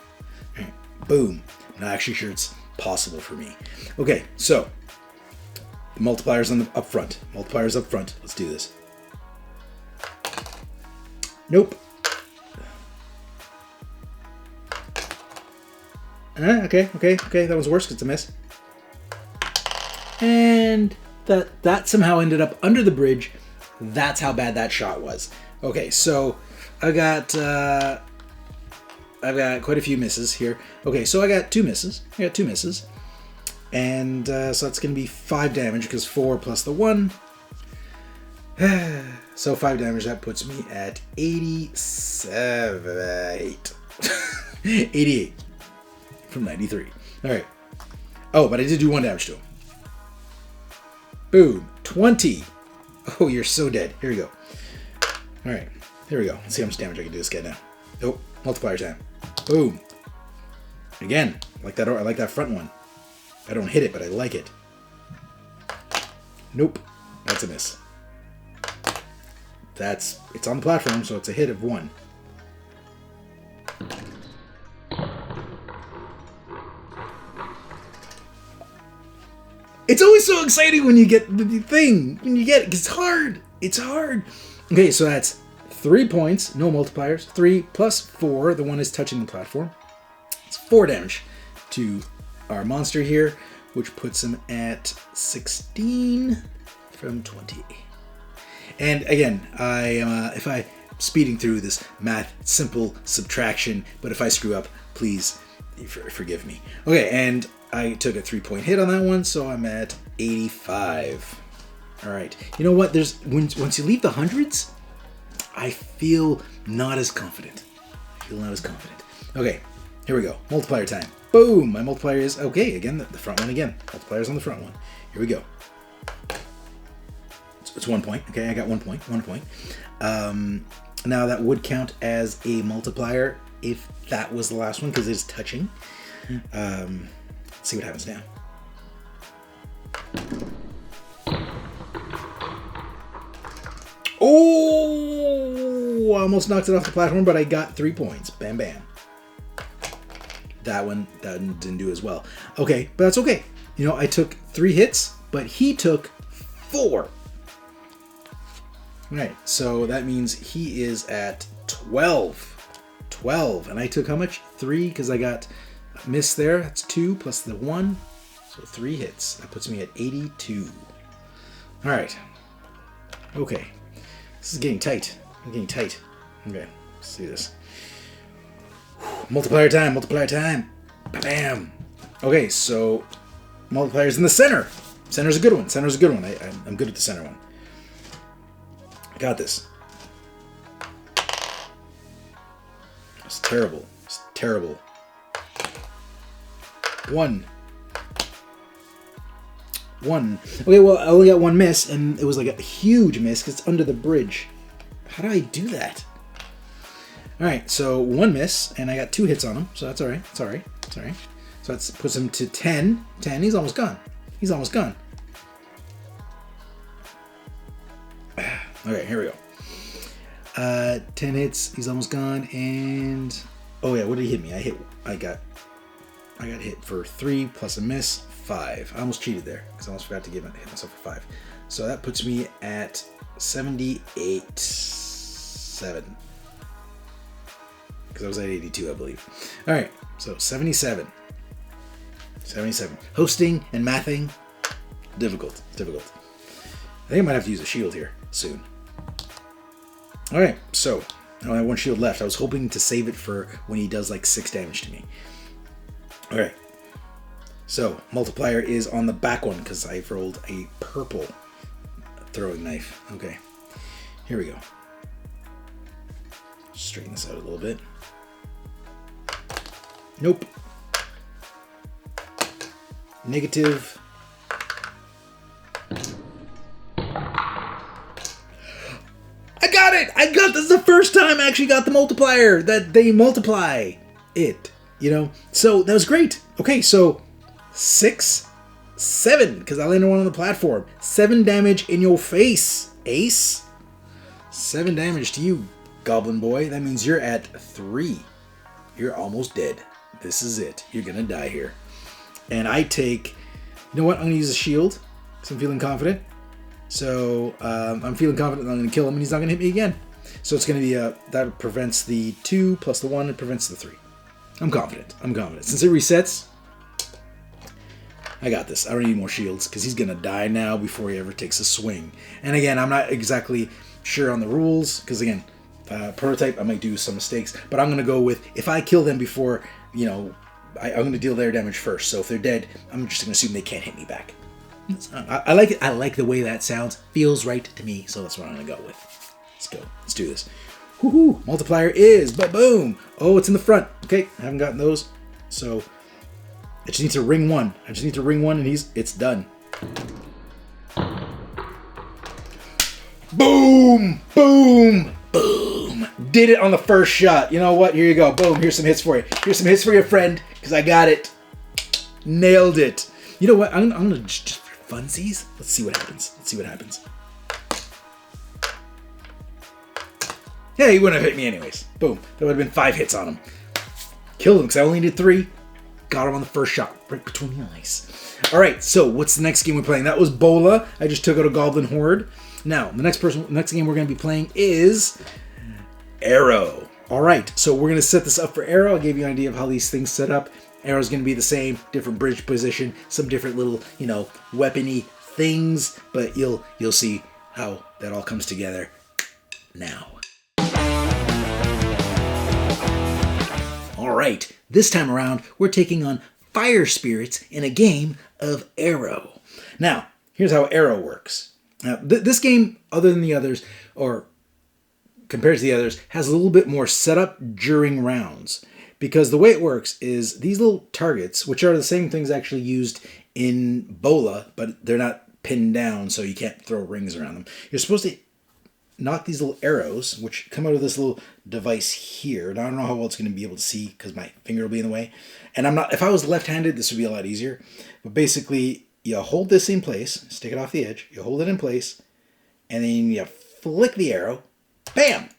Right, boom. I'm not actually sure it's possible for me. Okay, so the multipliers up front. Let's do this. Nope. Okay. That was worse because it's a miss. And that somehow ended up under the bridge. That's how bad that shot was. Okay, so I've got quite a few misses here. Okay, so I got 2 misses. And so that's going to be 5 damage because 4 plus the 1. So 5 damage, that puts me at 88 from 93. All right. Oh, but I did do 1 damage to him. Boom. 20. Oh, you're so dead. Here we go. All right. Here we go. Let's see how much damage I can do this guy now. Oh, multiplier time. Boom. Again, I like that front one. I don't hit it, but I like it. Nope. That's a miss. It's on the platform, so it's a hit of 1. It's always so exciting when you get the thing. It's hard. Okay, so that's 3 points, no multipliers. 3 plus 4, the one is touching the platform. It's 4 damage to our monster here, which puts him at 16 from 20. And again, if I'm speeding through this math, simple subtraction, but if I screw up, please forgive me. Okay, and I took a 3-point hit on that one, so I'm at 85. All right. You know what? Once you leave the hundreds, I feel not as confident. Okay, here we go. Multiplier time. Boom! My multiplier is, okay, again, the front one again. Multipier's on the front one. Here we go. It's 1 point. Okay, I got 1 point. Now that would count as a multiplier if that was the last one because it's touching. Let's see what happens now. Oh! I almost knocked it off the platform, but I got 3 points. Bam, bam. That one didn't do as well. Okay, but that's okay. You know, I took 3 hits, but he took 4. All right, so that means he is at 12. 12. And I took how much? 3, because I got a miss there. That's 2 plus the 1. So 3 hits. That puts me at 82. All right. Okay. This is getting tight. I'm getting tight. Okay. Let's see this. Multiplier time. Multiplier time. Bam. Okay, so multiplier's in the center. Center's a good one. Center's a good one. I'm good at the center one. I got this. It's terrible. It's terrible. 1. Okay, well, I only got 1 miss, and it was like a huge miss because it's under the bridge. How do I do that? All right, so 1 miss, and I got 2 hits on him, so that's all right. It's all right. It's all right. So that puts him to 10. 10. He's almost gone. He's almost gone. Okay, here we go. 10 hits. He's almost gone, and oh yeah, what did he hit me? I got hit for 3 plus a miss. 5. I almost cheated there because I almost forgot to hit myself for 5. So that puts me at 78. 7. Because I was at 82, I believe. All right, so 77. 77. Hosting and mathing, difficult. Difficult. I think I might have to use a shield here soon. All right, so I only have 1 shield left. I was hoping to save it for when he does like 6 damage to me. All right. So, multiplier is on the back one because I rolled a purple throwing knife. Okay, here we go. Straighten this out a little bit. Nope. Negative. I got it! This is the first time I actually got the multiplier, that they multiply it, you know? So, that was great. Okay, so 6, 7, because I landed 1 on the platform. 7 damage in your face, Ace. 7 damage to you, Goblin Boy. That means you're at 3. You're almost dead. This is it. You're gonna die here. And I take, you know what? I'm gonna use a shield because I'm feeling confident. So I'm feeling confident that I'm gonna kill him and he's not gonna hit me again. So it's gonna be that prevents the 2 plus the 1. It prevents the 3. I'm confident. Since it resets, I got this. I don't need more shields because he's going to die now before he ever takes a swing. And again, I'm not exactly sure on the rules because, again, prototype, I might do some mistakes. But I'm going to go with, if I kill them before, you know, I'm going to deal their damage first. So if they're dead, I'm just going to assume they can't hit me back. I like it. I like the way that sounds. Feels right to me. So that's what I'm going to go with. Let's go. Let's do this. Woohoo! Multiplier is, ba-boom! Oh, it's in the front. Okay, I haven't gotten those. So I just need to ring 1. And it's done. Boom! Boom! Boom! Did it on the first shot. You know what? Here you go. Boom. Here's some hits for you. Here's some hits for your friend, because I got it. Nailed it. You know what? I'm going to just for funsies. Let's see what happens. Yeah, he wouldn't have hit me anyways. Boom. That would have been 5 hits on him. Killed him because I only needed 3. Got him on the first shot, right between the eyes. All right, so what's the next game we're playing? That was Bola. I just took out a Goblin Horde. Now, the next game we're going to be playing is Arrow. All right, so we're going to set this up for Arrow. I gave you an idea of how these things set up. Arrow's going to be the same, different bridge position, some different little, you know, weapony things, but you'll see how that all comes together now. All right, this time around, we're taking on fire spirits in a game of Arrow. Now, here's how Arrow works. Now, this game, other than the others, or compared to the others, has a little bit more setup during rounds. Because the way it works is these little targets, which are the same things actually used in Bola, but they're not pinned down, so you can't throw rings around them. You're supposed to knock these little arrows, which come out of this little device here. Now, I don't know how well it's going to be able to see because my finger will be in the way. And if I was left-handed, this would be a lot easier. But basically, you hold this in place, stick it off the edge, you hold it in place, and then you flick the arrow, bam!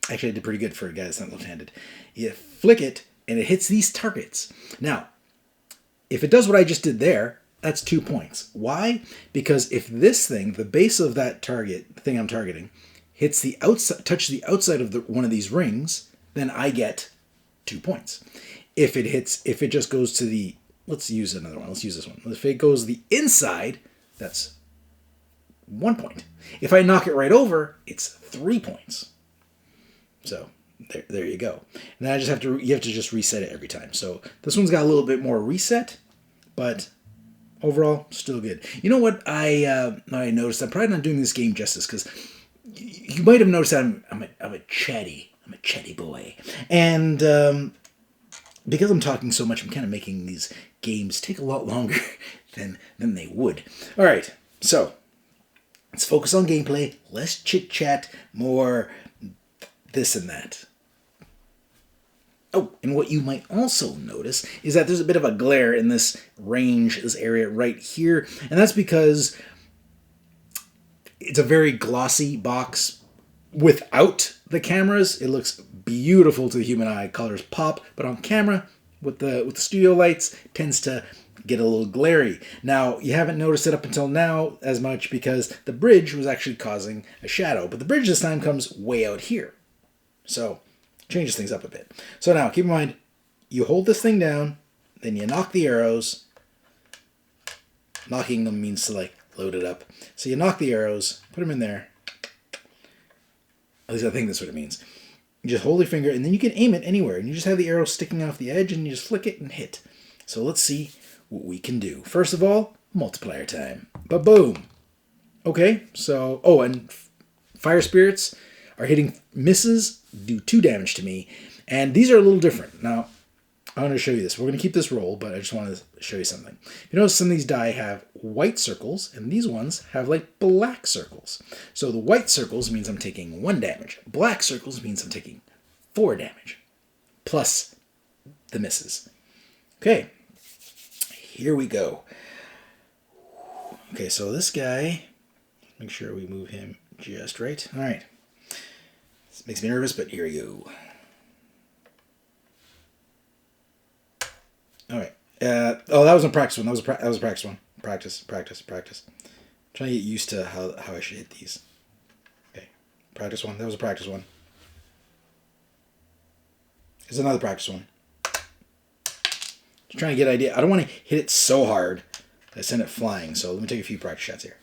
Actually, I did pretty good for a guy that's not left-handed. You flick it, and it hits these targets. Now, if it does what I just did there, that's 2 points. Why? Because if this thing, the base of that target, the thing I'm targeting, hits the outside, touches the outside of one of these rings, then I get 2 points. If it just goes to the, let's use another one. Let's use this one. If it goes the inside, that's 1 point. If I knock it right over, it's 3 points. So there you go. And then you have to just reset it every time. So this one's got a little bit more reset, but overall still good. You know what I noticed? I'm probably not doing this game justice because you might have noticed that I'm a chatty boy, and because I'm talking so much, I'm kind of making these games take a lot longer than they would. All right, so let's focus on gameplay, less chit chat, more this and that. Oh, and what you might also notice is that there's a bit of a glare in this range, this area right here, and that's because it's a very glossy box. Without the cameras, it looks beautiful to the human eye. Colors pop, but on camera, with the studio lights, it tends to get a little glary. Now, you haven't noticed it up until now as much because the bridge was actually causing a shadow, but the bridge this time comes way out here. So, changes things up a bit. So now, keep in mind, you hold this thing down, then you knock the arrows. Knocking them means to, like, load it up. So you knock the arrows, put them in there. At least I think that's what it means. You just hold your finger, and then you can aim it anywhere. And you just have the arrow sticking off the edge, and you just flick it and hit. So let's see what we can do. First of all, multiplier time. Ba-boom. Okay, so... Oh, and fire spirits are hitting misses, do 2 damage to me. And these are a little different. Now, I want to show you this. We're going to keep this roll, but I just want to show you something. You notice some of these die have white circles, and these ones have like black circles. So the white circles means I'm taking 1 damage. Black circles means I'm taking 4 damage, plus the misses. Okay, here we go. Okay, so this guy, make sure we move him just right. All right. This makes me nervous, but here we go. All right. Oh, that was a practice one. That was a practice one. Practice. I'm trying to get used to how I should hit these. Okay. Practice one. That was a practice one. Here's another practice one. Just trying to get an idea. I don't want to hit it so hard that I send it flying. So let me take a few practice shots here.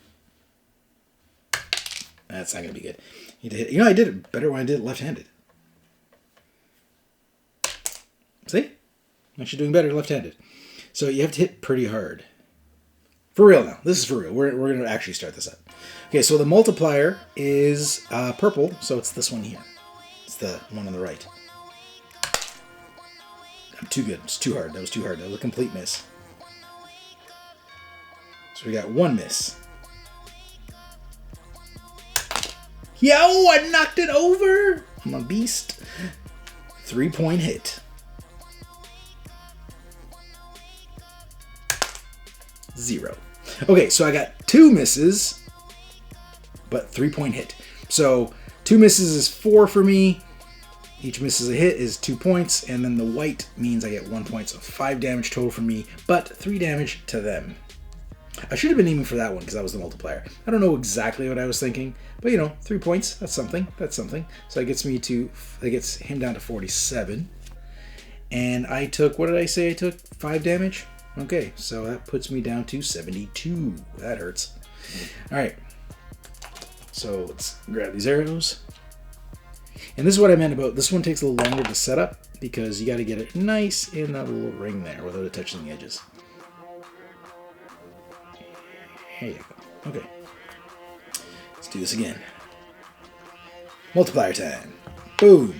That's not going to be good. You need to hit. You know, I did it better when I did it left-handed. See? I'm actually doing better left-handed. So you have to hit pretty hard. For real now. This is for real. We're going to actually start this up. Okay, so the multiplier is purple, so it's this one here. It's the one on the right. I'm too good. It's too hard. That was too hard. That was a complete miss. So we got 1 miss. Yo, I knocked it over! I'm a beast. 3-point hit. 0. Okay, so I got 2 misses, but 3-point hit. So 2 misses is 4 for me. Each miss is a hit is 2 points, and then the white means I get 1 point, so 5 damage total for me, but 3 damage to them. I should have been aiming for that one because that was the multiplier. I don't know exactly what I was thinking, but 3 points, that's something. So that gets him down to 47. And I took, what did I say I took? 5 damage? Okay, so that puts me down to 72. That hurts. All right. So let's grab these arrows. And this is what I meant about, this one takes a little longer to set up because you got to get it nice in that little ring there without it touching the edges. There you go. Okay. Let's do this again. Multiplier time. Boom.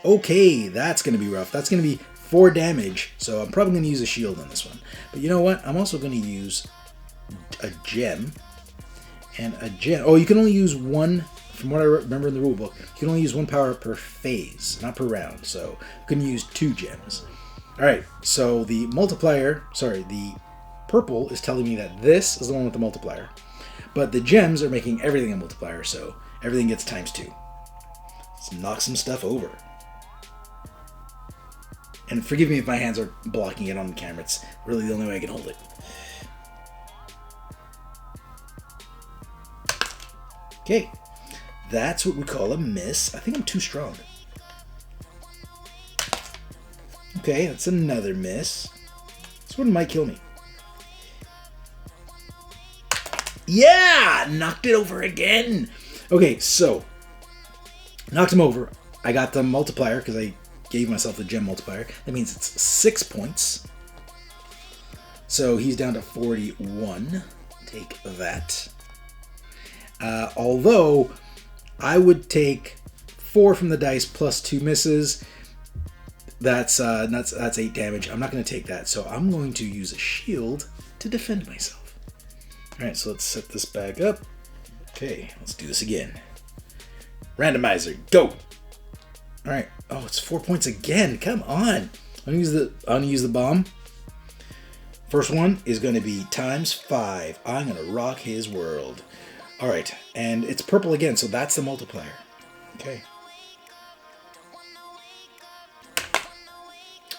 Okay, that's going to be rough. That's going to be 4 damage, so I'm probably going to use a shield on this one. But you know what? I'm also going to use a gem. And a gem... Oh, you can only use 1... From what I remember in the rulebook, you can only use 1 power per phase, not per round. So you can use 2 gems. Alright, so the multiplier... Sorry, the purple is telling me that this is the one with the multiplier. But the gems are making everything a multiplier, so everything gets times 2. Let's knock some stuff over. And forgive me if my hands are blocking it on the camera. It's really the only way I can hold it. Okay. That's what we call a miss. I think I'm too strong. Okay, that's another miss. This one might kill me. Yeah! Knocked it over again! Okay, so knocked him over. I got the multiplier because I gave myself the gem multiplier. That means it's 6 points. So he's down to 41. Take that. Although I would take 4 from the dice plus 2 misses. That's 8 damage. I'm not going to take that, so I'm going to use a shield to defend myself. All right, so let's set this back up. Okay, let's do this again. Randomizer, go! All right. Oh, it's 4 points again. Come on. I'm gonna use the bomb. First one is gonna be ×5. I'm gonna rock his world. All right, and it's purple again, so that's the multiplier. Okay.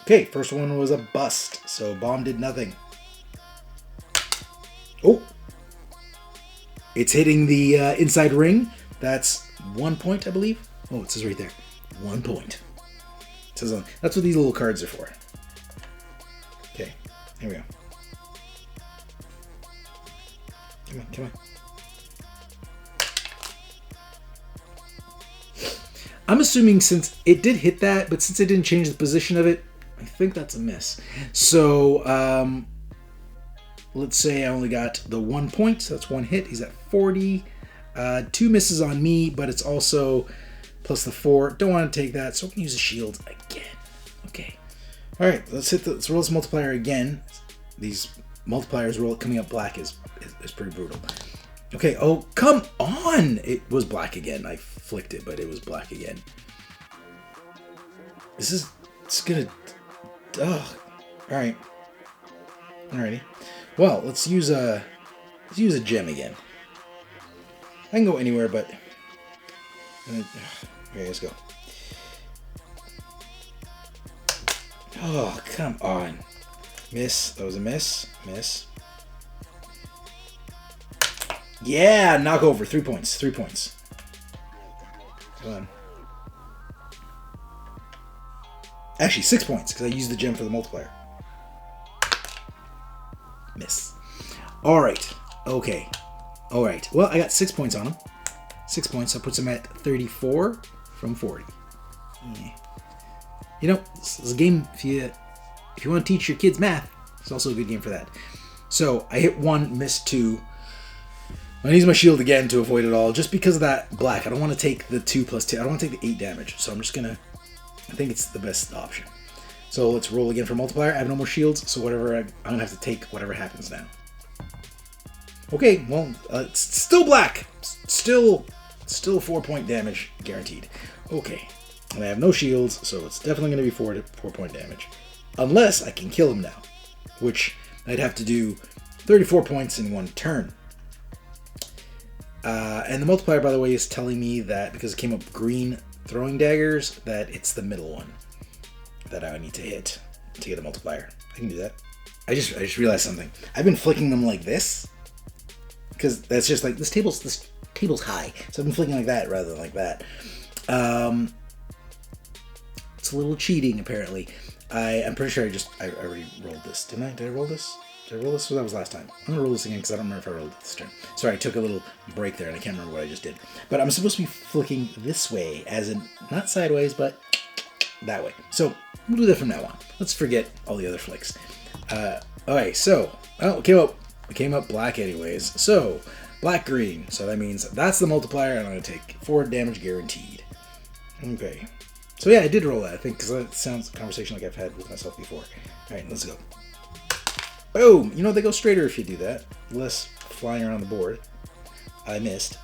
Okay, first one was a bust, so bomb did nothing. Oh! It's hitting the inside ring. That's 1 point, I believe. Oh, it says right there. 1 point. It says that's what these little cards are for. Okay, here we go. Come on, come on. I'm assuming since it did hit that, but since it didn't change the position of it, I think that's a miss. So, let's say I only got the 1 point, so that's 1 hit. He's at 40. 2 misses on me, but it's also plus the 4. Don't want to take that, so I'm going to use a shield again. Okay. All right, let's roll this multiplier again. These multipliers coming up black is pretty brutal. Okay, oh, come on! It was black again. I flicked it, but it was black again. It's gonna... Oh, all right. Alrighty. Well, let's use a gem again. I can go anywhere, but okay, let's go. Oh, come on. Miss. That was a miss. Miss. Yeah, knock over. 3 points. 3 points. Come on. Actually, 6 points because I used the gem for the multiplier. Miss. All right. Okay. All right. Well, I got 6 points on him. 6 points. That puts him at 34 from 40. Yeah. You know, this is a game if you want to teach your kids math. It's also a good game for that. So I hit 1, missed 2. I'm gonna use my shield again to avoid it all, just because of that black. I don't want to take the 2 plus 2. I don't want to take the 8 damage. So I'm just gonna. I think it's the best option. So let's roll again for multiplier. I have no more shields, so whatever I'm gonna have to take whatever happens now. Okay, well, it's still black. Still 4 point damage guaranteed. Okay, and I have no shields, so it's definitely gonna be 4 point damage, unless I can kill him now, which I'd have to do 34 points in 1 turn. And the multiplier, by the way, is telling me that because it came up green throwing daggers, that it's the middle one that I need to hit to get a multiplier. I can do that. I just realized something. I've been flicking them like this because that's just like this table's high, so I've been flicking like that rather than like that. It's a little cheating apparently. I'm pretty sure I already rolled this. Did I roll this? Did I roll this? Or that was last time. I'm gonna roll this again because I don't remember if I rolled it this turn. Sorry, I took a little break there and I can't remember what I just did. But I'm supposed to be flicking this way, as in not sideways, but that way. So we'll do that from now on. Let's forget all the other flicks. Okay, so it came up black anyways. So black green. So that means that's the multiplier, and I'm gonna take 4 damage guaranteed. Okay. So yeah, I did roll that. I think because that sounds a conversation like I've had with myself before. All right, let's go. Boom! You know, they go straighter if you do that. Less flying around the board. I missed.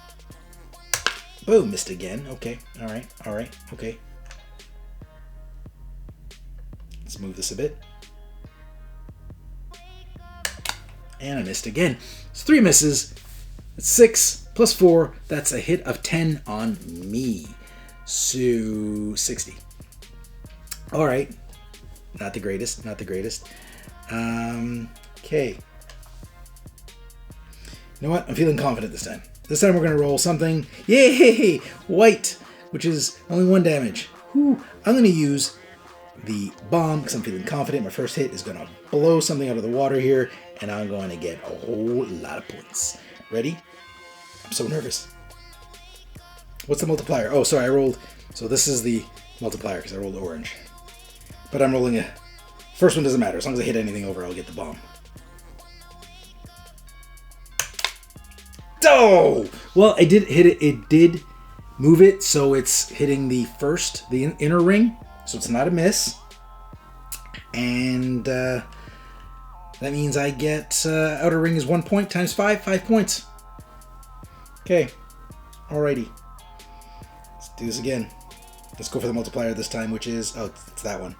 Boom! Missed again. Okay. Alright. Alright. Okay. Let's move this a bit. And I missed again. It's 3 misses. It's 6 plus 4. That's a hit of 10 on me. So 60. Alright. Not the greatest. Not the greatest. Okay. You know what? I'm feeling confident this time. This time we're going to roll something. Yay! White, which is only 1 damage. Whew. I'm going to use the bomb because I'm feeling confident. My first hit is going to blow something out of the water here, and I'm going to get a whole lot of points. Ready? I'm so nervous. What's the multiplier? Oh, sorry, I rolled. So this is the multiplier because I rolled orange. But I'm rolling a... First one doesn't matter. As long as I hit anything over, I'll get the bomb. Oh! Well, I did hit it. It did move it, so it's hitting the inner ring. So it's not a miss. And that means I get outer ring is 1 point times 5 points. Okay. Alrighty. Let's do this again. Let's go for the multiplier this time, which is... Oh, it's that one.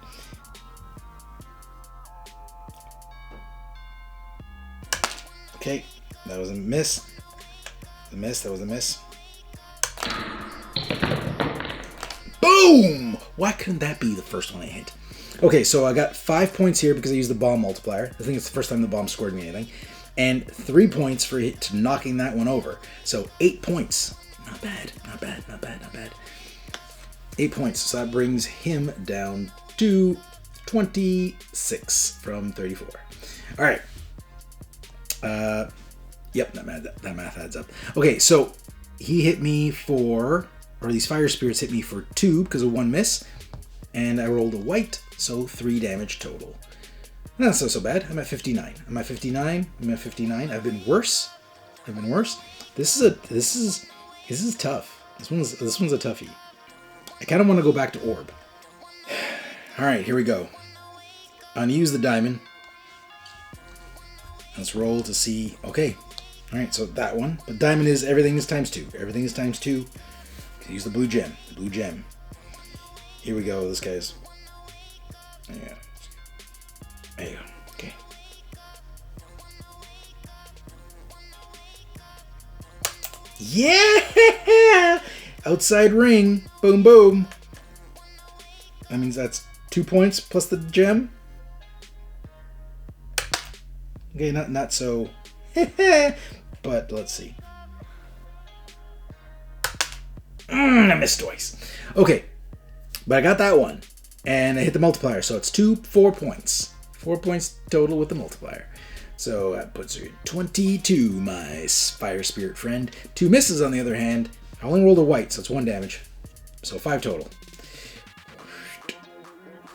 Okay. That was a miss. That was a miss. Boom! Why couldn't that be the first one I hit? Okay, so I got 5 points here because I used the bomb multiplier. I think it's the first time the bomb scored me anything. And 3 points for knocking that one over. So 8 points. Not bad, not bad, not bad, not bad. 8 points. So that brings him down to 26 from 34. All right. Yep, that math adds up. Okay, so he hit me for, or these fire spirits hit me for 2 because of 1 miss. And I rolled a white, so 3 damage total. That's not so bad. I'm at 59. I'm at 59. I've been worse. This is tough. This one's a toughie. I kind of want to go back to orb. All right, here we go. I'm gonna use the diamond. Let's roll to see. Okay. All right, so that one. But diamond is everything is times 2. Everything is times 2. Use the blue gem. The blue gem. Here we go. This guy's. Yeah. There you go. Okay. Yeah! Outside ring. Boom, boom. That means that's 2 points plus the gem. Okay, not so. But let's see. I missed twice. Okay. But I got that one. And I hit the multiplier. So it's 4 points. 4 points total with the multiplier. So that puts her at 22, my fire spirit friend. 2 misses on the other hand. I only rolled a white, so it's 1 damage. So 5 total.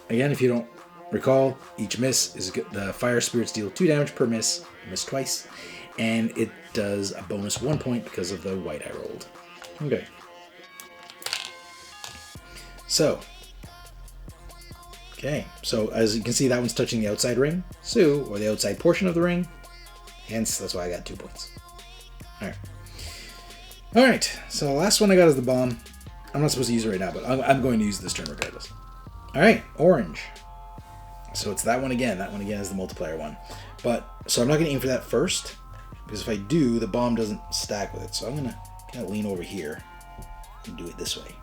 Again, if you don't recall, each miss is the fire spirits deal 2 damage per miss. I missed twice. And it does a bonus 1 point because of the white I rolled. Okay. So. Okay. So as you can see, that one's touching the outside ring. So, or the outside portion of the ring. Hence, that's why I got 2 points. Alright. Alright. So the last one I got is the bomb. I'm not supposed to use it right now, but I'm going to use it this turn regardless. Alright. Orange. So it's that one again. That one again is the multiplier one. But, so I'm not going to aim for that first. Because if I do, the bomb doesn't stack with it. So I'm going to kind of lean over here and do it this way.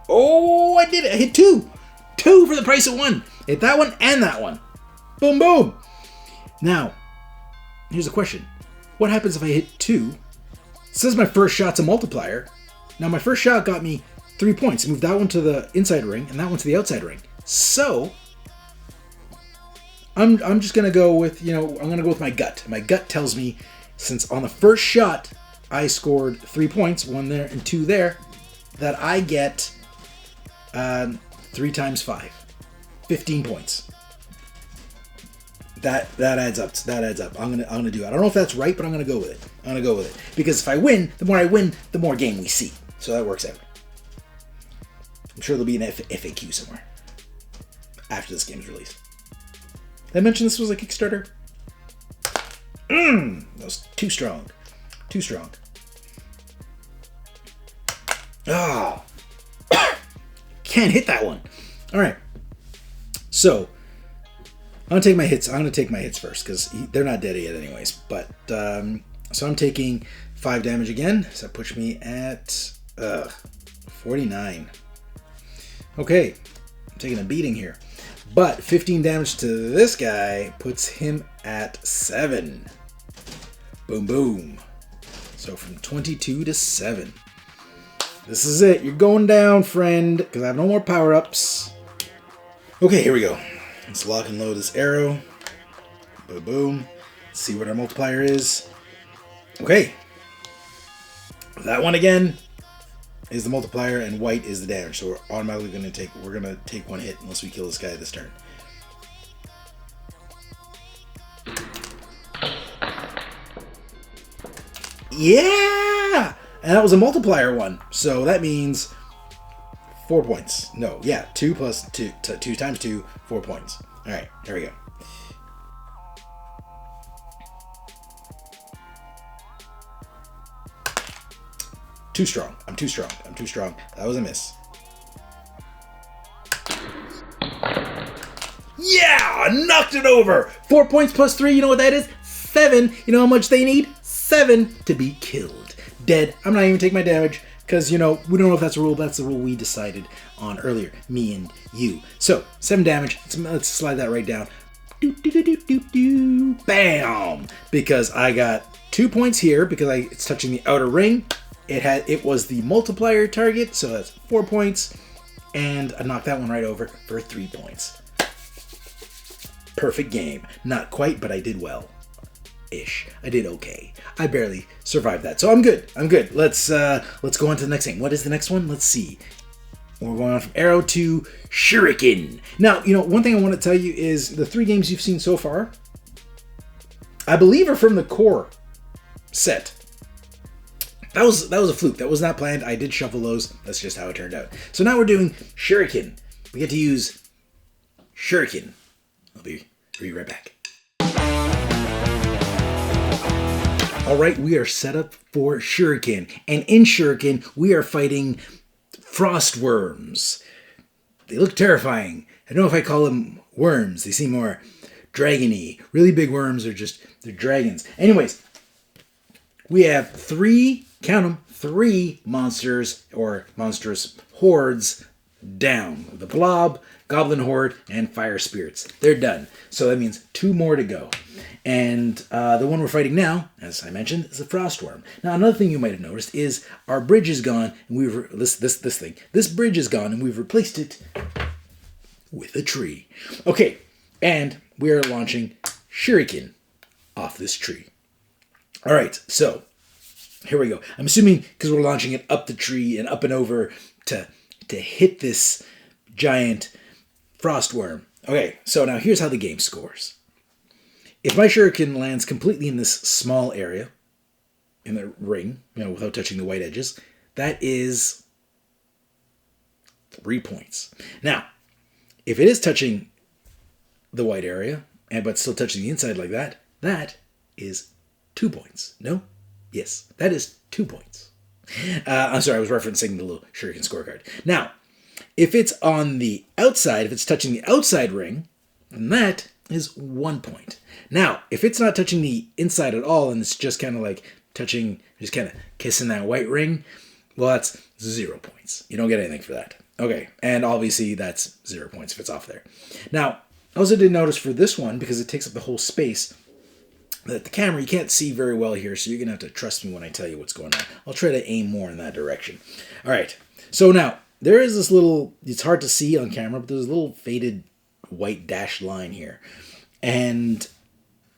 Oh, I did it. I hit 2. 2 for the price of 1. Hit that one and that one. Boom, boom. Now, here's a question. What happens if I hit 2? It says my first shot's a multiplier. Now, my first shot got me 3 points. Moved that one to the inside ring and that one to the outside ring. So, I'm just going to go with, I'm going to go with my gut. My gut tells me, since on the first shot, I scored 3 points, 1 there and 2 there, that I get 3 times 5. 15 points. That adds up. That adds up. I'm gonna do it. I don't know if that's right, but I'm gonna go with it. I'm gonna go with it. Because if I win, the more I win, the more game we see. So that works out. I'm sure there'll be an FAQ somewhere after this game's released. Did I mention this was a Kickstarter? That was too strong. Too strong. Oh. Can't hit that one. All right. So, I'm going to take my hits. I'm going to take my hits first because they're not dead yet anyways. But, so I'm taking 5 damage again. So that puts me at 49. Okay. I'm taking a beating here. But 15 damage to this guy puts him at 7. Boom, boom. So from 22 to 7. This is it. You're going down, friend, because I have no more power-ups. Okay, here we go. Let's lock and load this arrow. Boom, boom. Let's see what our multiplier is. Okay. That one again is the multiplier, and white is the damage. So we're automatically going to take one hit unless we kill this guy this turn. Yeah! And that was a multiplier one. So that means 4 points. No, yeah, 2 plus 2, 2 times 2, 4 points. All right, here we go. Too strong. I'm too strong. I'm too strong. That was a miss. Yeah! Knocked it over! 4 points plus 3, you know what that is? 7. You know how much they need? 7 to be killed. Dead. I'm not even taking my damage because, we don't know if that's a rule, but that's the rule we decided on earlier. Me and you. So, 7 damage. Let's slide that right down. Bam! Because I got 2 points here because it's touching the outer ring. It was the multiplier target, so that's 4 points. And I knocked that one right over for 3 points. Perfect game. Not quite, but I did well. Ish. I did okay. I barely survived that. So I'm good. I'm good. Let's go on to the next thing. What is the next one? Let's see. We're going on from arrow to shuriken. Now, one thing I want to tell you is the 3 games you've seen so far, I believe are from the core set. That was a fluke. That was not planned. I did shuffle those. That's just how it turned out. So now we're doing shuriken. We get to use shuriken. I'll be right back. All right, we are set up for shuriken. And in shuriken, we are fighting frost worms. They look terrifying. I don't know if I call them worms. They seem more dragony. Really big worms are they're dragons. Anyways, we have 3, count them, 3 monsters or monstrous hordes down. The blob, goblin horde, and fire spirits. They're done. So that means 2 more to go. And the one we're fighting now, as I mentioned, is a frost worm. Now, another thing you might have noticed is our bridge is gone, and this bridge is gone, and we've replaced it with a tree. Okay, and we are launching shuriken off this tree. All right, so here we go. I'm assuming because we're launching it up the tree and up and over to hit this giant frost worm. Okay, so now here's how the game scores. If my shuriken lands completely in this small area, in the ring, without touching the white edges, that is 3 points. Now, if it is touching the white area, but still touching the inside like that, that is 2 points. No? Yes, that is 2 points. I'm sorry, I was referencing the little shuriken scorecard. Now, if it's on the outside, if it's touching the outside ring, then that is 1 point. Now, if it's not touching the inside at all, and it's just kind of like touching, just kind of kissing that white ring, well, that's 0 points. You don't get anything for that. Okay, and obviously that's 0 points if it's off there. Now, I also did notice for this one, because it takes up the whole space, that the camera, you can't see very well here, so you're going to have to trust me when I tell you what's going on. I'll try to aim more in that direction. All right, so now, there is this little, it's hard to see on camera, but there's a little faded white dashed line here. And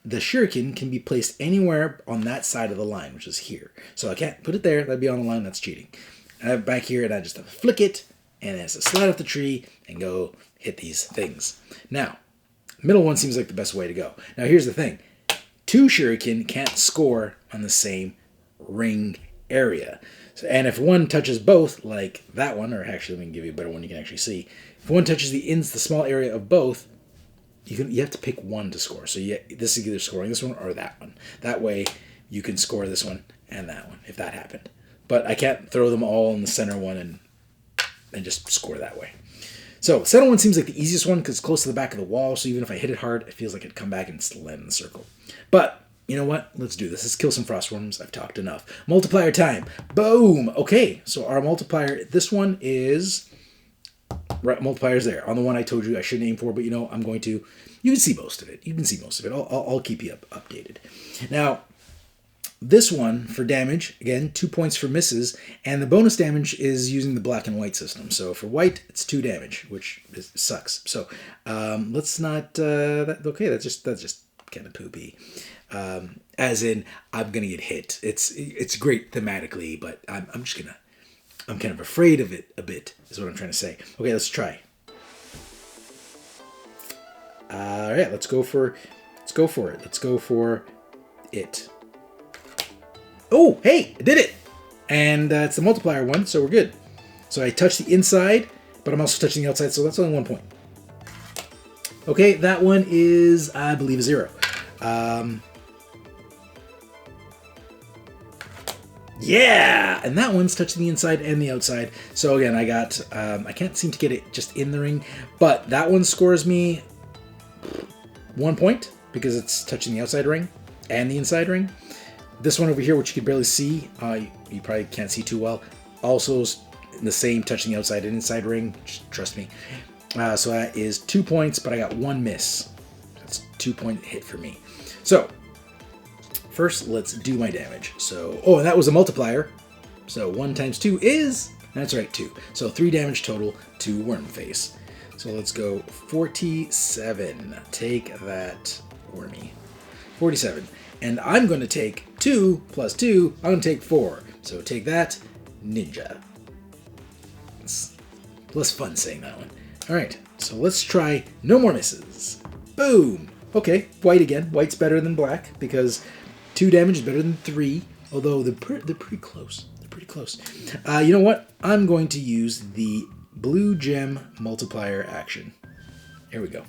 the shuriken can be placed anywhere on that side of the line, which is here. So I can't put it there, that'd be on the line, that's cheating. I have it back here, and I just have to flick it, and it has to slide off the tree and go hit these things. Now, middle one seems like the best way to go. Now here's the thing. 2 shuriken can't score on the same ring area. And if one touches both, like that one, or actually let me give you a better one you can actually see. If one touches the small area of both, you have to pick one to score. So this is either scoring this one or that one. That way you can score this one and that one, if that happened. But I can't throw them all in the center one and just score that way. So center one seems like the easiest one because it's close to the back of the wall. So even if I hit it hard, it feels like it'd come back and still land in the circle. But you know what? Let's do this. Let's kill some frostworms. I've talked enough. Multiplier time. Boom. Okay, so our multiplier, this one is... Right, multipier's there. On the one I told you I shouldn't aim for, but I'm going to... You can see most of it. You can see most of it. I'll keep you updated. Now, this one for damage, again, 2 points for misses, and the bonus damage is using the black and white system. So for white, it's 2 damage, which sucks. So let's not. Okay, that's just kind of poopy. As in, I'm gonna get hit. It's great thematically, but I'm kind of afraid of it a bit. Is what I'm trying to say. Okay, let's try. All right, let's go for it. Let's go for it. Oh, hey, I did it! And it's the multiplier one, so we're good. So I touch the inside, but I'm also touching the outside, so that's only 1 point. Okay, that one is, I believe, a 0. Yeah! And that one's touching the inside and the outside. So again, I got, I can't seem to get it just in the ring, but that one scores me 1 point because it's touching the outside ring and the inside ring. This one over here, which you can barely see, you probably can't see too well, also the same, touching the outside and inside ring, just trust me. So that is 2 points, but I got 1 miss. That's 2 point hit for me. So first, let's do my damage. So, oh, and that was a multiplier. So 1 times 2 is, that's right, 2. So 3 damage total to Wormface. So let's go 47. Take that, Wormy. 47. And I'm going to take 2 plus 2. I'm going to take 4. So take that, Ninja. It's less fun saying that one. All right, so let's try no more misses. Boom. Okay, white again. White's better than black because 2 damage is better than 3. Although they're pretty close. They're pretty close. You know what? I'm going to use the blue gem multiplier action. Here we go.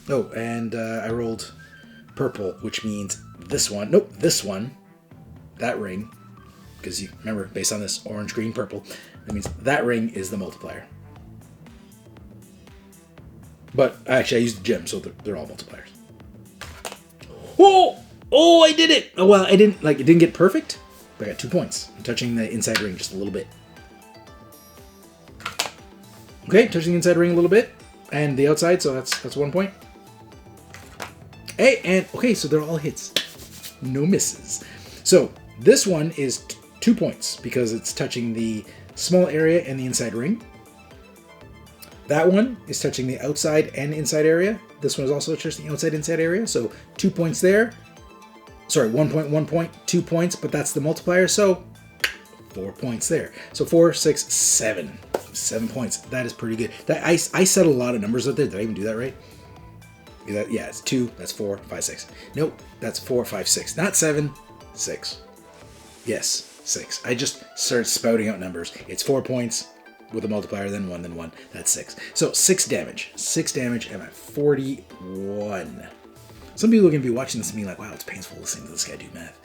Oh, and I rolled purple, which means this one. Nope, this one. That ring. Because you remember, based on this orange, green, purple, that means that ring is the multiplier. But actually, I used the gem, so they're all multipliers. Oh! Oh, I did it! Oh, well, I didn't, it didn't get perfect, but I got 2 points. I'm touching the inside ring just a little bit. Okay, touching the inside ring a little bit, and the outside, so that's 1 point. Hey, and okay, so they're all hits. No misses. So this one is 2 points because it's touching the small area and the inside ring. That one is touching the outside and inside area. This one is also touching the outside inside area. So 2 points there. Sorry, 1 point, 1 point, 2 points, but that's the multiplier. So 4 points there. So 4, 6, 7. 7 points. That is pretty good. I said a lot of numbers out there. Did I even do that right? Yeah, it's 2. That's 4, 5, 6. Nope, that's 4, 5, 6. Not 7, 6. Yes, 6. I just started spouting out numbers. It's 4 points with a multiplier, then 1, then 1. That's 6. So 6 damage. 6 damage, and I'm at 41. Some people are going to be watching this and being like, wow, it's painful listening to this guy do math.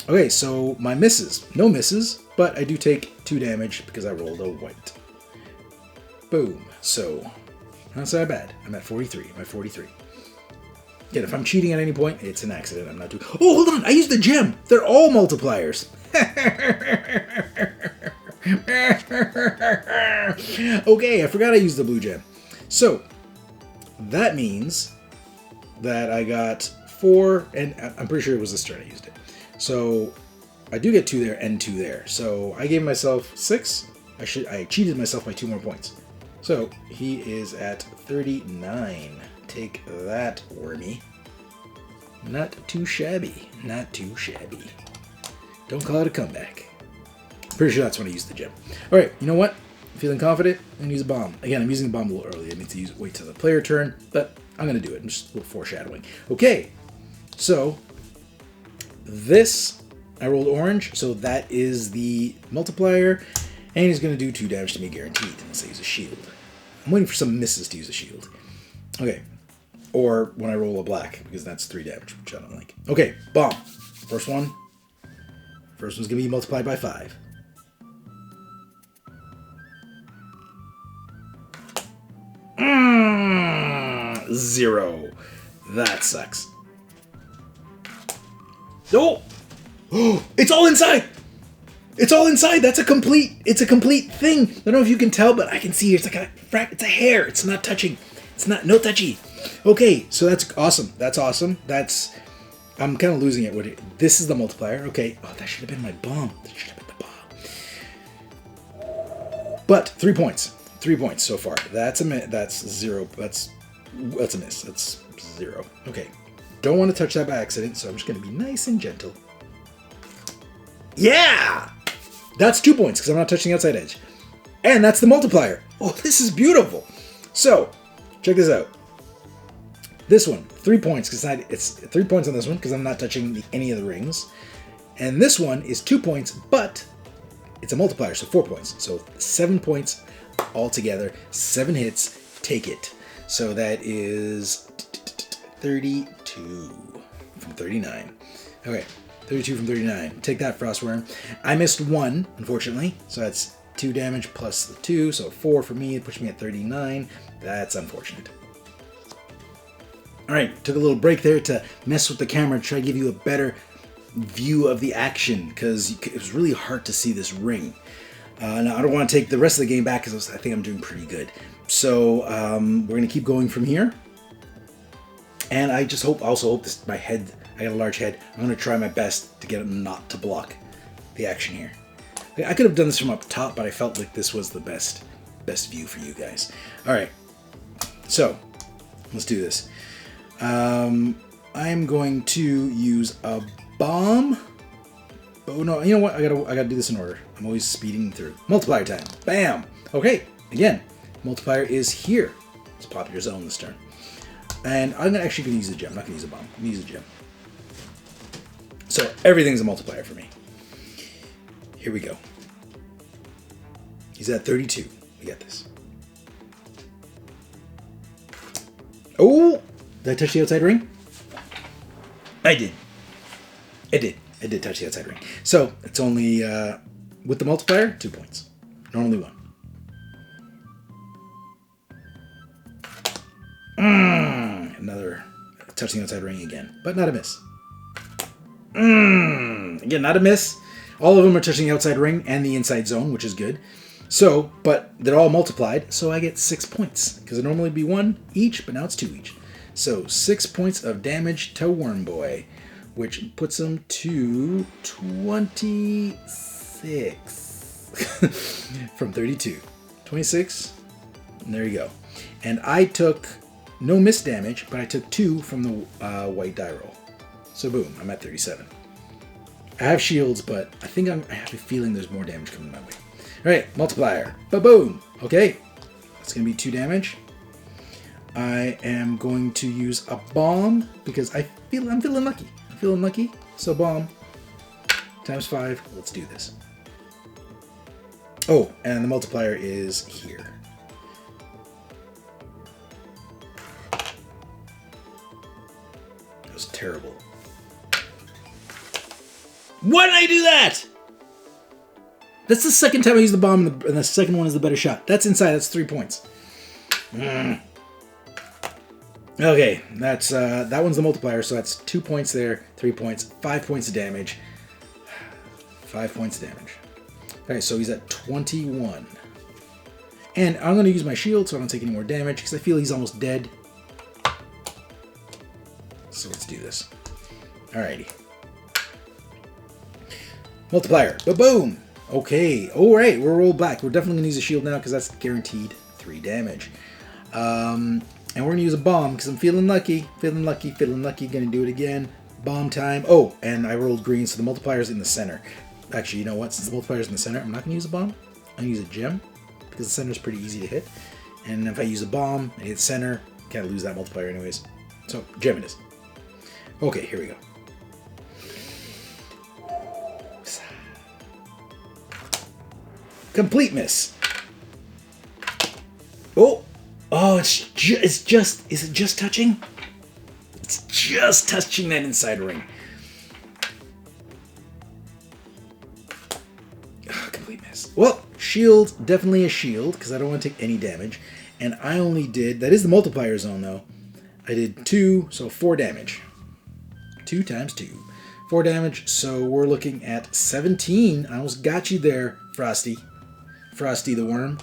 Okay, so my misses. No misses, but I do take 2 damage because I rolled a white. Boom. So, not so bad. I'm at 43. I'm at 43. Again, if I'm cheating at any point, it's an accident. I'm not doing... Oh, hold on! I used the gem! They're all multipliers! Okay, I forgot I used the blue gem. So, that means that I got 4, and I'm pretty sure it was this turn I used it. So, I do get 2 there and 2 there. So, I gave myself 6. I cheated myself by 2 more points. So, he is at 39. Take that, Wormy. Not too shabby. Not too shabby. Don't call it a comeback. Pretty sure that's when I used the gem. Alright, you know what? Feeling confident? I'm going to use a bomb. Again, I'm using the bomb a little early. I need to wait till the player turn, but I'm going to do it. I'm just a little foreshadowing. Okay, so this, I rolled orange, so that is the multiplier, and he's going to do 2 damage to me guaranteed, unless I use a shield. I'm waiting for some misses to use a shield. Okay, or when I roll a black, because that's 3 damage, which I don't like. Okay, bomb. First one. First one's going to be multiplied by 5. Zero. That sucks. Oh! Oh! It's all inside! It's all inside! It's a complete thing! I don't know if you can tell, but I can see it's like it's a hair. It's not touching. It's not, no touchy. Okay, so that's awesome. That's awesome. That's I'm kind of losing it. This is the multiplier. Okay. Oh, that should have been my bomb. That should have been the bomb. But 3 points. 3 points so far. That's a miss. That's 0. That's a miss. That's 0. Okay. Don't want to touch that by accident, so I'm just going to be nice and gentle. Yeah! That's 2 points because I'm not touching the outside edge. And that's the multiplier. Oh, this is beautiful. So, check this out. This one, 3 points, because it's 3 points on this one because I'm not touching any of the rings. And this one is 2 points, but it's a multiplier, so 4 points. So 7 points altogether, 7 hits, take it. So that is 32 from 39. Okay, 32 from 39. Take that, Frostworm. I missed 1, unfortunately, so that's 2 damage plus the 2, so 4 for me. It puts me at 39. That's unfortunate. All right, took a little break there to mess with the camera, try to give you a better view of the action, because it was really hard to see this ring. Now, I don't want to take the rest of the game back, because I think I'm doing pretty good. So, we're going to keep going from here. And I just also hope this, my head, I got a large head, I'm going to try my best to get it not to block the action here. I could have done this from up top, but I felt like this was the best view for you guys. All right, so let's do this. I'm going to use a bomb. Oh no, you know what? I gotta do this in order. I'm always speeding through. Multiplier time. Bam. Okay. Again, multiplier is here. Let's pop your zone this turn. And I'm actually gonna use a gem. I'm not gonna use a bomb. I'm gonna use a gem. So everything's a multiplier for me. Here we go. He's at 32. We got this. Oh! Did I touch the outside ring? I did. I did touch the outside ring. So it's only, with the multiplier, 2 points. Normally 1. Another touching the outside ring again, but not a miss. Again, not a miss. All of them are touching the outside ring and the inside zone, which is good. So, but they're all multiplied, so I get 6 points. Because it normally be 1 each, but now it's 2 each. So 6 points of damage to Worm Boy, which puts him to 26 from 32. 26, and there you go. And I took no miss damage, but I took 2 from the white die roll. So boom, I'm at 37. I have shields, but I think I have a feeling there's more damage coming my way. All right, multiplier, ba-boom. Okay, that's gonna be 2 damage. I am going to use a bomb because I'm feeling lucky. I'm feeling lucky. So bomb times 5. Let's do this. Oh, and the multiplier is here. That was terrible. Why did I do that? That's the second time I used the bomb, and the second one is the better shot. That's inside. That's 3 points. Okay, that's that one's the multiplier, so that's 2 points there, 3 points, 5 points of damage. 5 points of damage. Okay, so he's at 21. And I'm going to use my shield so I don't take any more damage because I feel he's almost dead. So let's do this. Alrighty. Multiplier. Ba-boom! Okay, alright, we're rolled back. We're definitely going to use a shield now because that's guaranteed 3 damage. And we're going to use a bomb because I'm feeling lucky. Feeling lucky. Going to do it again. Bomb time. Oh, and I rolled green, so the multiplier's in the center. Actually, you know what? Since the multipier's in the center, I'm not going to use a bomb. I'm going to use a gem because the center is pretty easy to hit. And if I use a bomb and hit center, kind of lose that multiplier anyways. So, gem it is. Okay, here we go. Complete miss. Oh, is it just touching? It's just touching that inside ring. Complete miss. Well, shield, definitely a shield, because I don't want to take any damage. And I only did, that is the multiplier zone though. I did 2, so 4 damage. 2 times 2. 4 damage, so we're looking at 17. I almost got you there, Frosty. Frosty the Worm.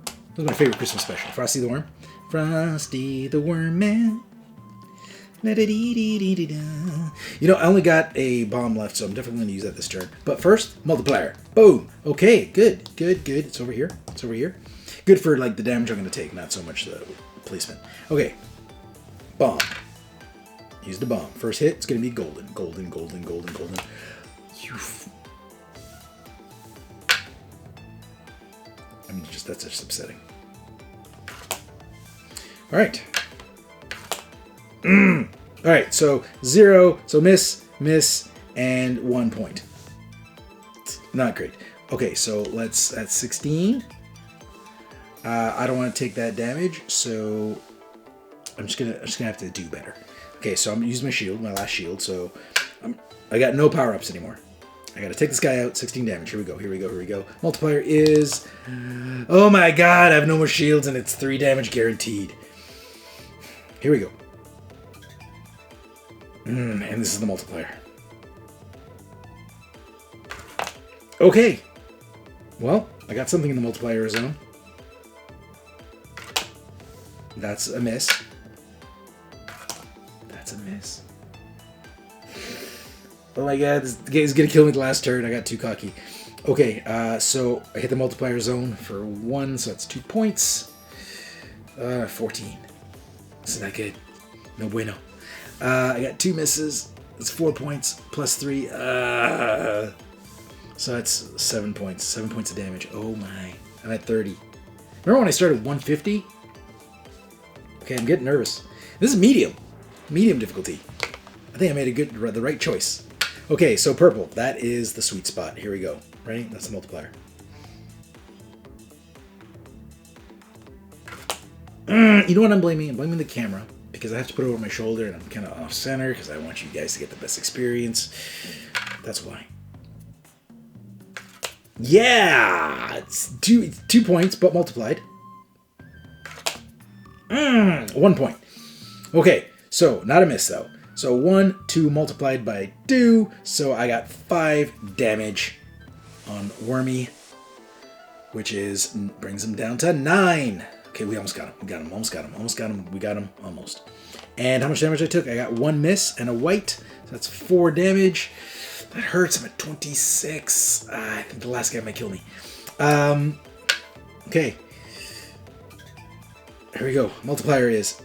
That was my favorite Christmas special. Frosty the Worm. Frosty the Worm Man. You know, I only got a bomb left, so I'm definitely going to use that this turn. But first, multiplier. Boom. Okay, good. It's over here. Good for, like, the damage I'm going to take, not so much the placement. Okay. Bomb. Use the bomb. First hit, it's going to be golden. Golden. That's just upsetting. All right. All right, so 0, so miss, and 1 point. Not great. Okay, so that's 16. I don't want to take that damage, so I'm just gonna have to do better. Okay, so I'm gonna use my shield, my last shield. So I got no power ups anymore. I gotta take this guy out. 16 damage. Here we go. Multiplier is, oh my god! I have no more shields, and it's 3 damage guaranteed. Here we go. And this is the multiplier. Okay. Well, I got something in the multiplier zone. That's a miss. Oh my god, this game's gonna kill me the last turn. I got too cocky. Okay, so I hit the multiplier zone for 1, so that's 2 points. 14. This is not good. No bueno. I got 2 misses. It's 4 points plus 3. So that's 7 points. 7 points of damage. Oh my. I'm at 30. Remember when I started 150? Okay, I'm getting nervous. This is medium. Medium difficulty. I think I made the right choice. Okay, so purple. That is the sweet spot. Here we go. Right? That's the multiplier. You know what I'm blaming? I'm blaming the camera because I have to put it over my shoulder and I'm kind of off center because I want you guys to get the best experience. That's why. Yeah! It's 2 points, but multiplied. 1 point. Okay, so not a miss though. So 1, 2 multiplied by 2. So I got 5 damage on Wormy, which brings him down to 9. Okay, we almost got him. We got him. And how much damage I took? I got 1 miss and a white. So that's 4 damage. That hurts. I'm at 26. I think the last guy might kill me. Okay. Here we go. Multiplier is...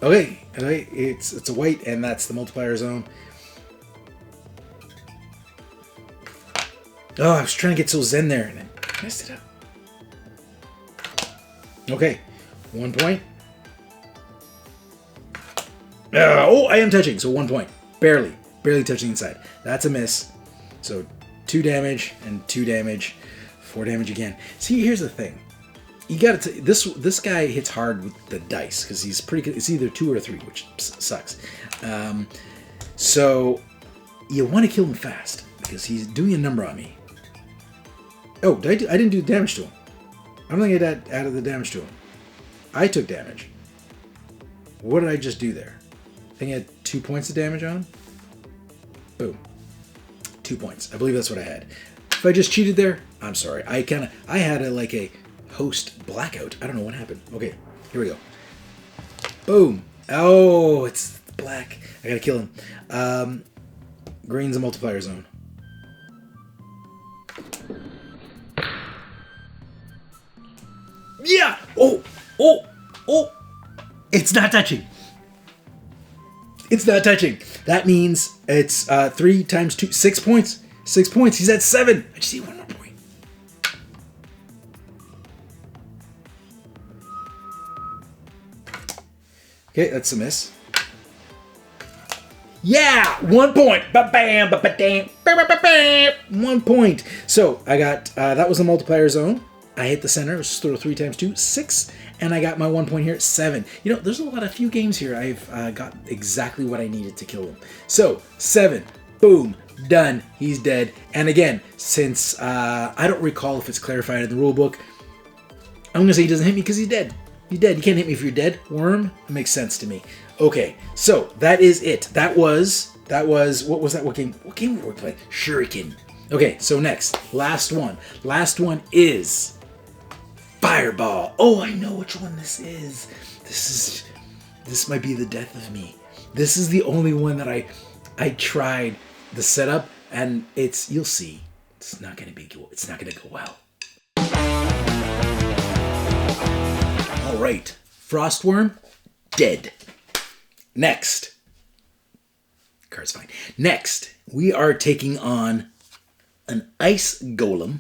Okay, it's a white, and that's the multiplier zone. Oh, I was trying to get so zen there, and I messed it up. Okay, 1 point. I am touching, so 1 point. Barely touching inside. That's a miss. So 2 damage and 2 damage, 4 damage again. See, here's the thing. You got to this guy hits hard with the dice because he's pretty good. It's either 2 or 3, which sucks. So you want to kill him fast because he's doing a number on me. Oh, I didn't do damage to him. I don't think I added the damage to him. I took damage. What did I just do there? I think I had 2 points of damage on. Boom. 2 points. I believe that's what I had. If I just cheated there, I'm sorry. I had a host blackout. I don't know what happened. Okay, here we go. Boom. Oh, it's black. I gotta kill him. Green's a multiplier zone. Yeah! Oh! It's not touching. That means it's 3 times 2, 6 points. 6 points. He's at 7. I just need 1 more point. Okay, that's a miss. Yeah! 1 point! Ba-bam! Ba-ba-dam! Ba-ba-ba-bam! 1 point! So, I got, that was the multiplier zone. I hit the center, which is 3 times 2, 6. And I got my 1 point here, 7. You know, there's a few games here I've got exactly what I needed to kill him. So, 7. Boom. Done. He's dead. And again, since I don't recall if it's clarified in the rulebook, I'm going to say he doesn't hit me because he's dead. He's dead. You can't hit me if you're dead. Worm? It makes sense to me. Okay, so that is it. That was, what was that? What game were we playing? Shuriken. Okay, so next. Last one. Last one is Fireball. Oh, I know which one this is. This might be the death of me. This is the only one that I tried the setup, and you'll see, it's not gonna go well. All right, Frostworm, dead. Next, card's fine. Next, we are taking on an ice golem.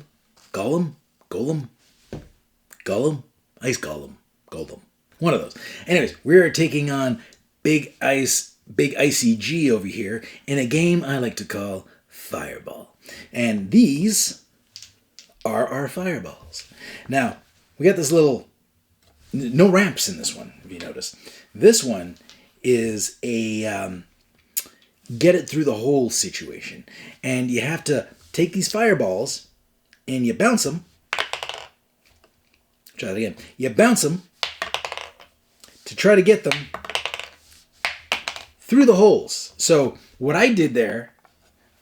Ice golem. One of those. Anyways, we're taking on Big Icy G over here in a game I like to call Fireball. And these are our fireballs. Now, we got this little, no ramps in this one, if you notice. This one is a get it through the hole situation. And you have to take these fireballs and you bounce them. Try that again. You bounce them to try to get them through the holes. So what I did there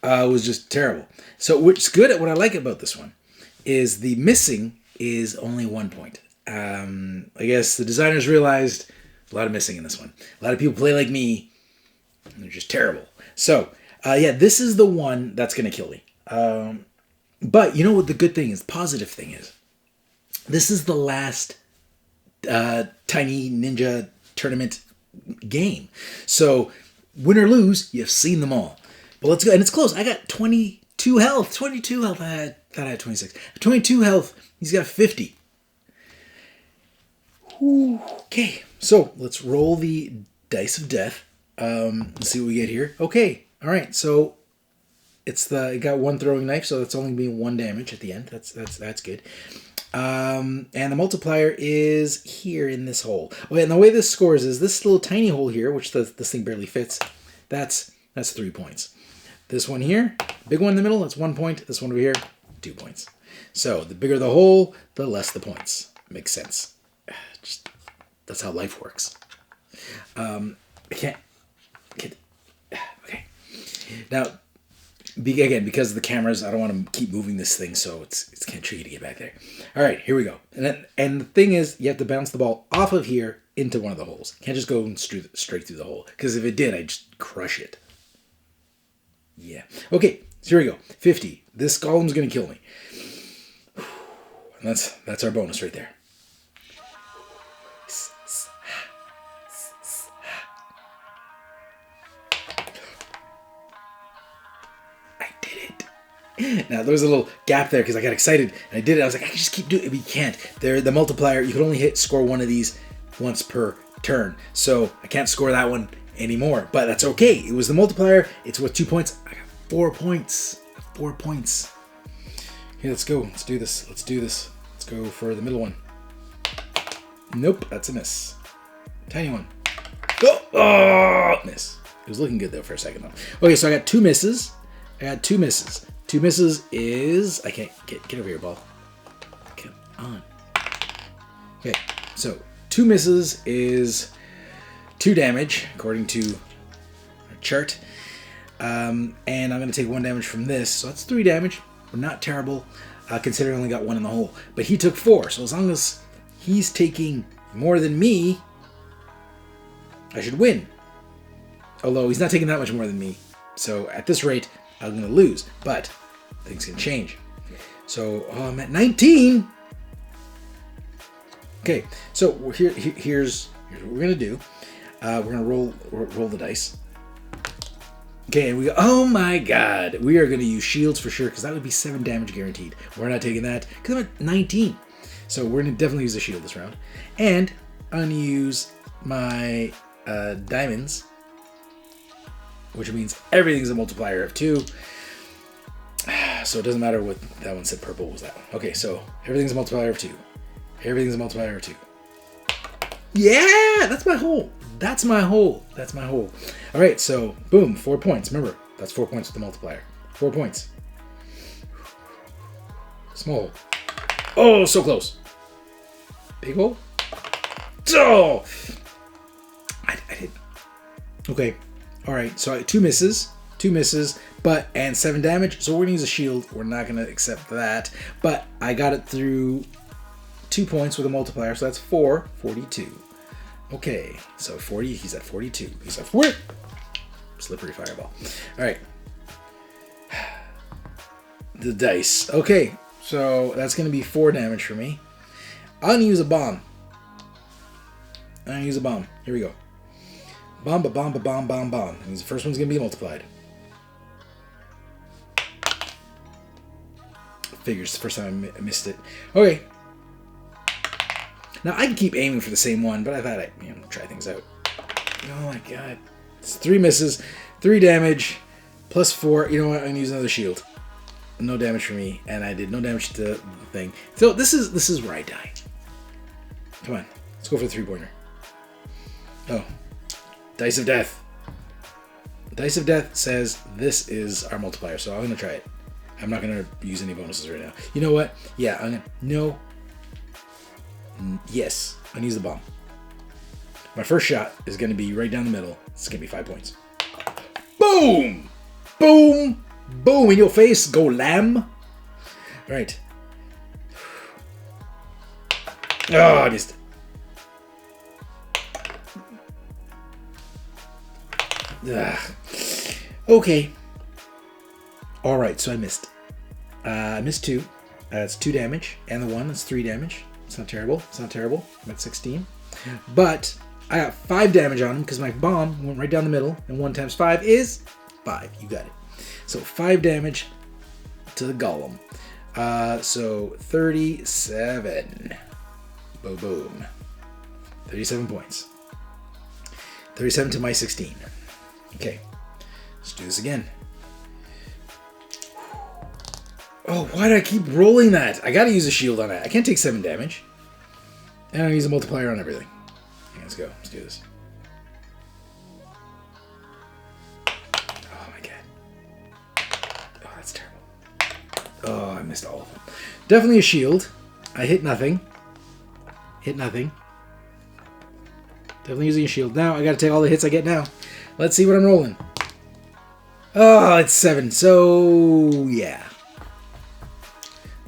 was just terrible. So what's good at what I like about this one is the missing is only 1 point. I guess the designers realized a lot of missing in this one. A lot of people play like me, and they're just terrible. So yeah, this is the one that's going to kill me. But you know what the good thing is, the positive thing is, this is the last Tiny Ninja Tournament game. So win or lose, you've seen them all. But let's go. And it's close. I got 22 health. 22 health. I thought I had 26. 22 health. He's got 50. Okay. So let's roll the dice of death. Let's see what we get here. Okay. All right. So it got one throwing knife, so that's only being 1 damage at the end. That's good. And the multiplier is here in this hole. Okay, and the way this scores is this little tiny hole here, which this thing barely fits. That's 3 points. This one here, big one in the middle, that's 1 point. This one over here, 2 points. So the bigger the hole, the less the points. Makes sense. That's how life works. I can't. Okay. Now, again, because of the cameras, I don't want to keep moving this thing, so it's kind of tricky to get back there. All right, here we go. And the thing is, you have to bounce the ball off of here into one of the holes. You can't just go straight through the hole, because if it did, I'd just crush it. Yeah. Okay, so here we go. 50. This golem's going to kill me. And that's our bonus right there. Now, there was a little gap there because I got excited and I did it. I was like, I can just keep doing it, but you can't. The multiplier, you can only score one of these once per turn. So I can't score that one anymore, but that's okay. It was the multiplier. It's worth 2 points. I got 4 points. 4 points. Okay, let's go. Let's do this. Let's go for the middle one. Nope, that's a miss. Tiny one. Oh, miss. It was looking good though for a second though. Okay, so I got 2 misses. Two misses is... I can't... Get over here, ball. Come on. Okay, so 2 misses is 2 damage, according to our chart. And I'm going to take 1 damage from this, so that's 3 damage. We're not terrible, considering I only got 1 in the hole. But he took 4, so as long as he's taking more than me, I should win. Although he's not taking that much more than me. So at this rate, I'm going to lose, but things can change. So I'm at 19. Okay, so here's what we're going to do. We're going to roll the dice. Okay, and we go, oh my god, we are going to use shields for sure, because that would be 7 damage guaranteed. We're not taking that, because I'm at 19. So we're going to definitely use a shield this round. And I'm going to use my diamonds, which means everything's a multiplier of 2. So it doesn't matter what that one said. Purple was that one. Okay, so everything's a multiplier of 2. Everything's a multiplier of 2. Yeah, that's my hole. That's my hole. All right, so boom, 4 points. Remember, that's 4 points with the multiplier. 4 points. Small hole. Oh, so close. Big hole. Oh, I did. Okay. All right, so 2 misses, and 7 damage. So we're gonna use a shield. We're not gonna accept that, but I got it through 2 points with a multiplier, so that's 42. Okay, so 40. He's at 42. He's at 40. Slippery fireball. All right. The dice. Okay, so that's going to be 4 damage for me. I'm going to use a bomb. Here we go. Bomb, ba-bomb, ba-bomb, bomb, bomb. That means the first one's going to be multiplied. Figures the first time I missed it. Okay. Now, I can keep aiming for the same one, but I thought I'd try things out. Oh my god. It's 3 misses, 3 damage, plus 4. You know what? I'm going to use another shield. No damage for me, and I did no damage to the thing. So this is where I die. Come on. Let's go for the 3-pointer. Oh. Dice of Death. Dice of Death says this is our multiplier, so I'm going to try it. I'm not going to use any bonuses right now. You know what? Yeah, I'm going to... No. Yes. I'm going to use the bomb. My first shot is going to be right down the middle. It's going to be 5 points. Boom! Boom! Boom! In your face, go lamb! All right. Oh, I missed. Ugh. Okay. All right, so I missed. I missed 2. That's 2 damage, and the 1 is 3 damage. It's not terrible. It's not terrible. I'm at 16. But I got 5 damage on him because my bomb went right down the middle, and 1 times 5 is 5. You got it. So 5 damage to the golem. So 37. Boom, boom. 37 points. 37 to my 16. Okay, let's do this again. Oh, why do I keep rolling that? I gotta use a shield on that. I can't take 7 damage. And I'm gonna use a multiplier on everything. Okay, let's go. Let's do this. Oh my god. Oh, that's terrible. Oh, I missed all of them. Definitely a shield. I hit nothing. Hit nothing. Definitely using a shield. Now I gotta take all the hits I get now. Let's see what I'm rolling. Oh, it's 7. So, yeah.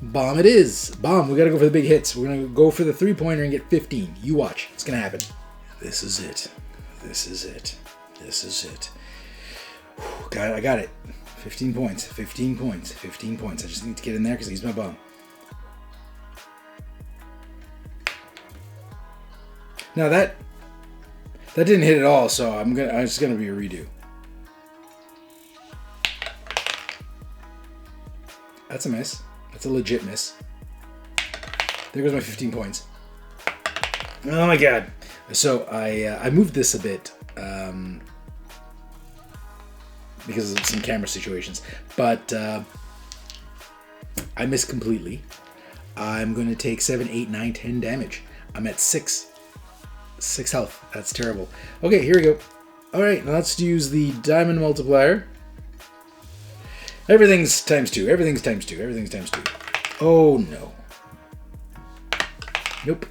Bomb it is. Bomb. We gotta go for the big hits. We're gonna go for the 3-pointer and get 15. You watch. It's gonna happen. This is it. This is it. This is it. Got it. I got it. 15 points. 15 points. 15 points. I just need to get in there because I used my bomb. Now that didn't hit at all, so it's gonna be a redo. That's a miss. That's a legit miss. There goes my 15 points. Oh my god. So I moved this a bit because of some camera situations, but I missed completely. I'm going to take 7, 8, 9, 10 damage. I'm at 6 health. That's terrible. Okay, here we go. All right, now let's use the diamond multiplier. Everything's times 2. Everything's times 2. Everything's times 2. Oh, no. Nope.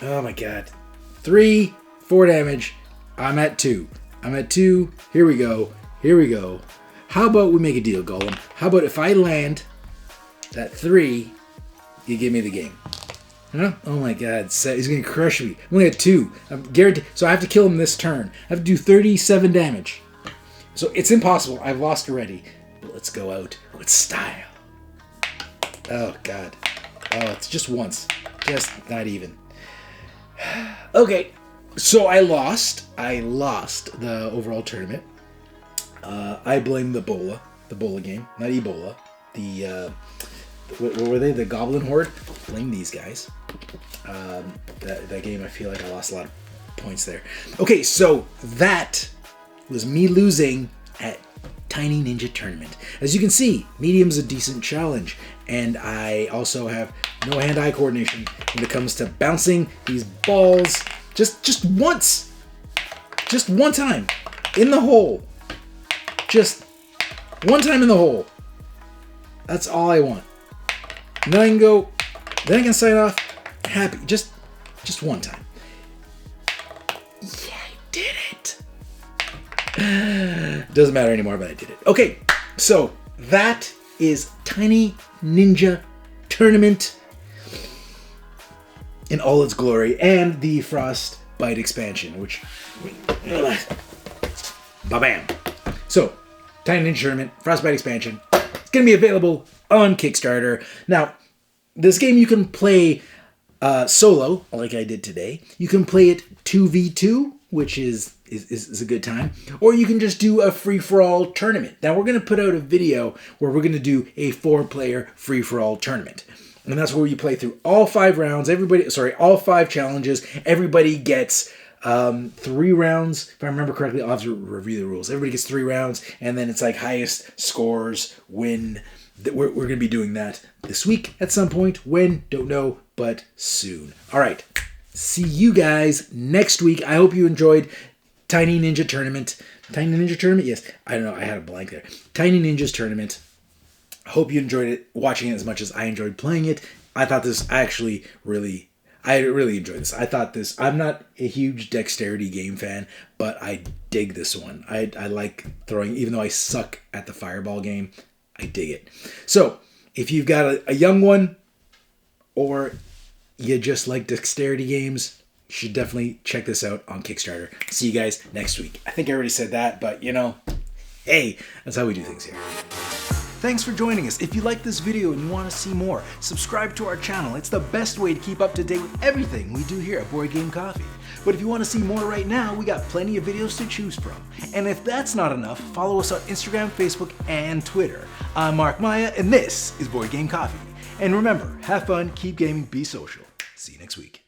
Oh, my God. 3, 4 damage. I'm at 2. I'm at 2. Here we go. Here we go. How about we make a deal, Golem? How about if I land that 3, you give me the game? Huh? Oh, my God. He's going to crush me. I'm only at 2. I'm guaranteed. So I have to kill him this turn. I have to do 37 damage. So it's impossible. I've lost already. But let's go out with style. Oh, God. Oh, it's just once. Just not even. Okay. So I lost. I lost the overall tournament. I blame the Bola game. Not Ebola. What were they? The Goblin Horde? Blame these guys. That game, I feel like I lost a lot of points there. Okay, so that was me losing at Tiny Ninja Tournament. As you can see, medium's a decent challenge, and I also have no hand-eye coordination when it comes to bouncing these balls just once. Just one time in the hole. Just one time in the hole. That's all I want. And then I can go, then I can sign off happy. Just one time. Yeah, I did it. Doesn't matter anymore, but I did it. Okay, so that is Tiny Ninja Tournament in all its glory, and the Frostbite expansion, which Ba-bam. So, Tiny Ninja Tournament, Frostbite expansion. It's going to be available on Kickstarter. Now, this game you can play solo, like I did today. You can play it 2v2, which is a good time. Or you can just do a free-for-all tournament. Now, we're going to put out a video where we're going to do a 4-player free-for-all tournament. And that's where you play through all 5 rounds. All 5 challenges. Everybody gets 3 rounds. If I remember correctly, I'll have to review the rules. Everybody gets 3 rounds, and then it's like highest scores win. We're going to be doing that this week at some point. When? Don't know, but soon. All right. See you guys next week. I hope you enjoyed Tiny Ninja Tournament. Tiny Ninja Tournament? Yes. I don't know. I had a blank there. Tiny Ninja's Tournament. Hope you enjoyed it, watching it as much as I enjoyed playing it. I thought this I really enjoyed this. I'm not a huge Dexterity game fan, but I dig this one. I like throwing, even though I suck at the fireball game, I dig it. So, if you've got a young one, or you just like Dexterity games, you should definitely check this out on Kickstarter. See you guys next week. I think I already said that, but hey, that's how we do things here. Thanks for joining us. If you like this video and you want to see more, subscribe to our channel. It's the best way to keep up to date with everything we do here at Board Game Coffee. But if you want to see more right now, we got plenty of videos to choose from. And if that's not enough, follow us on Instagram, Facebook, and Twitter. I'm Mark Maya, and this is Board Game Coffee. And remember, have fun, keep gaming, be social. See you next week.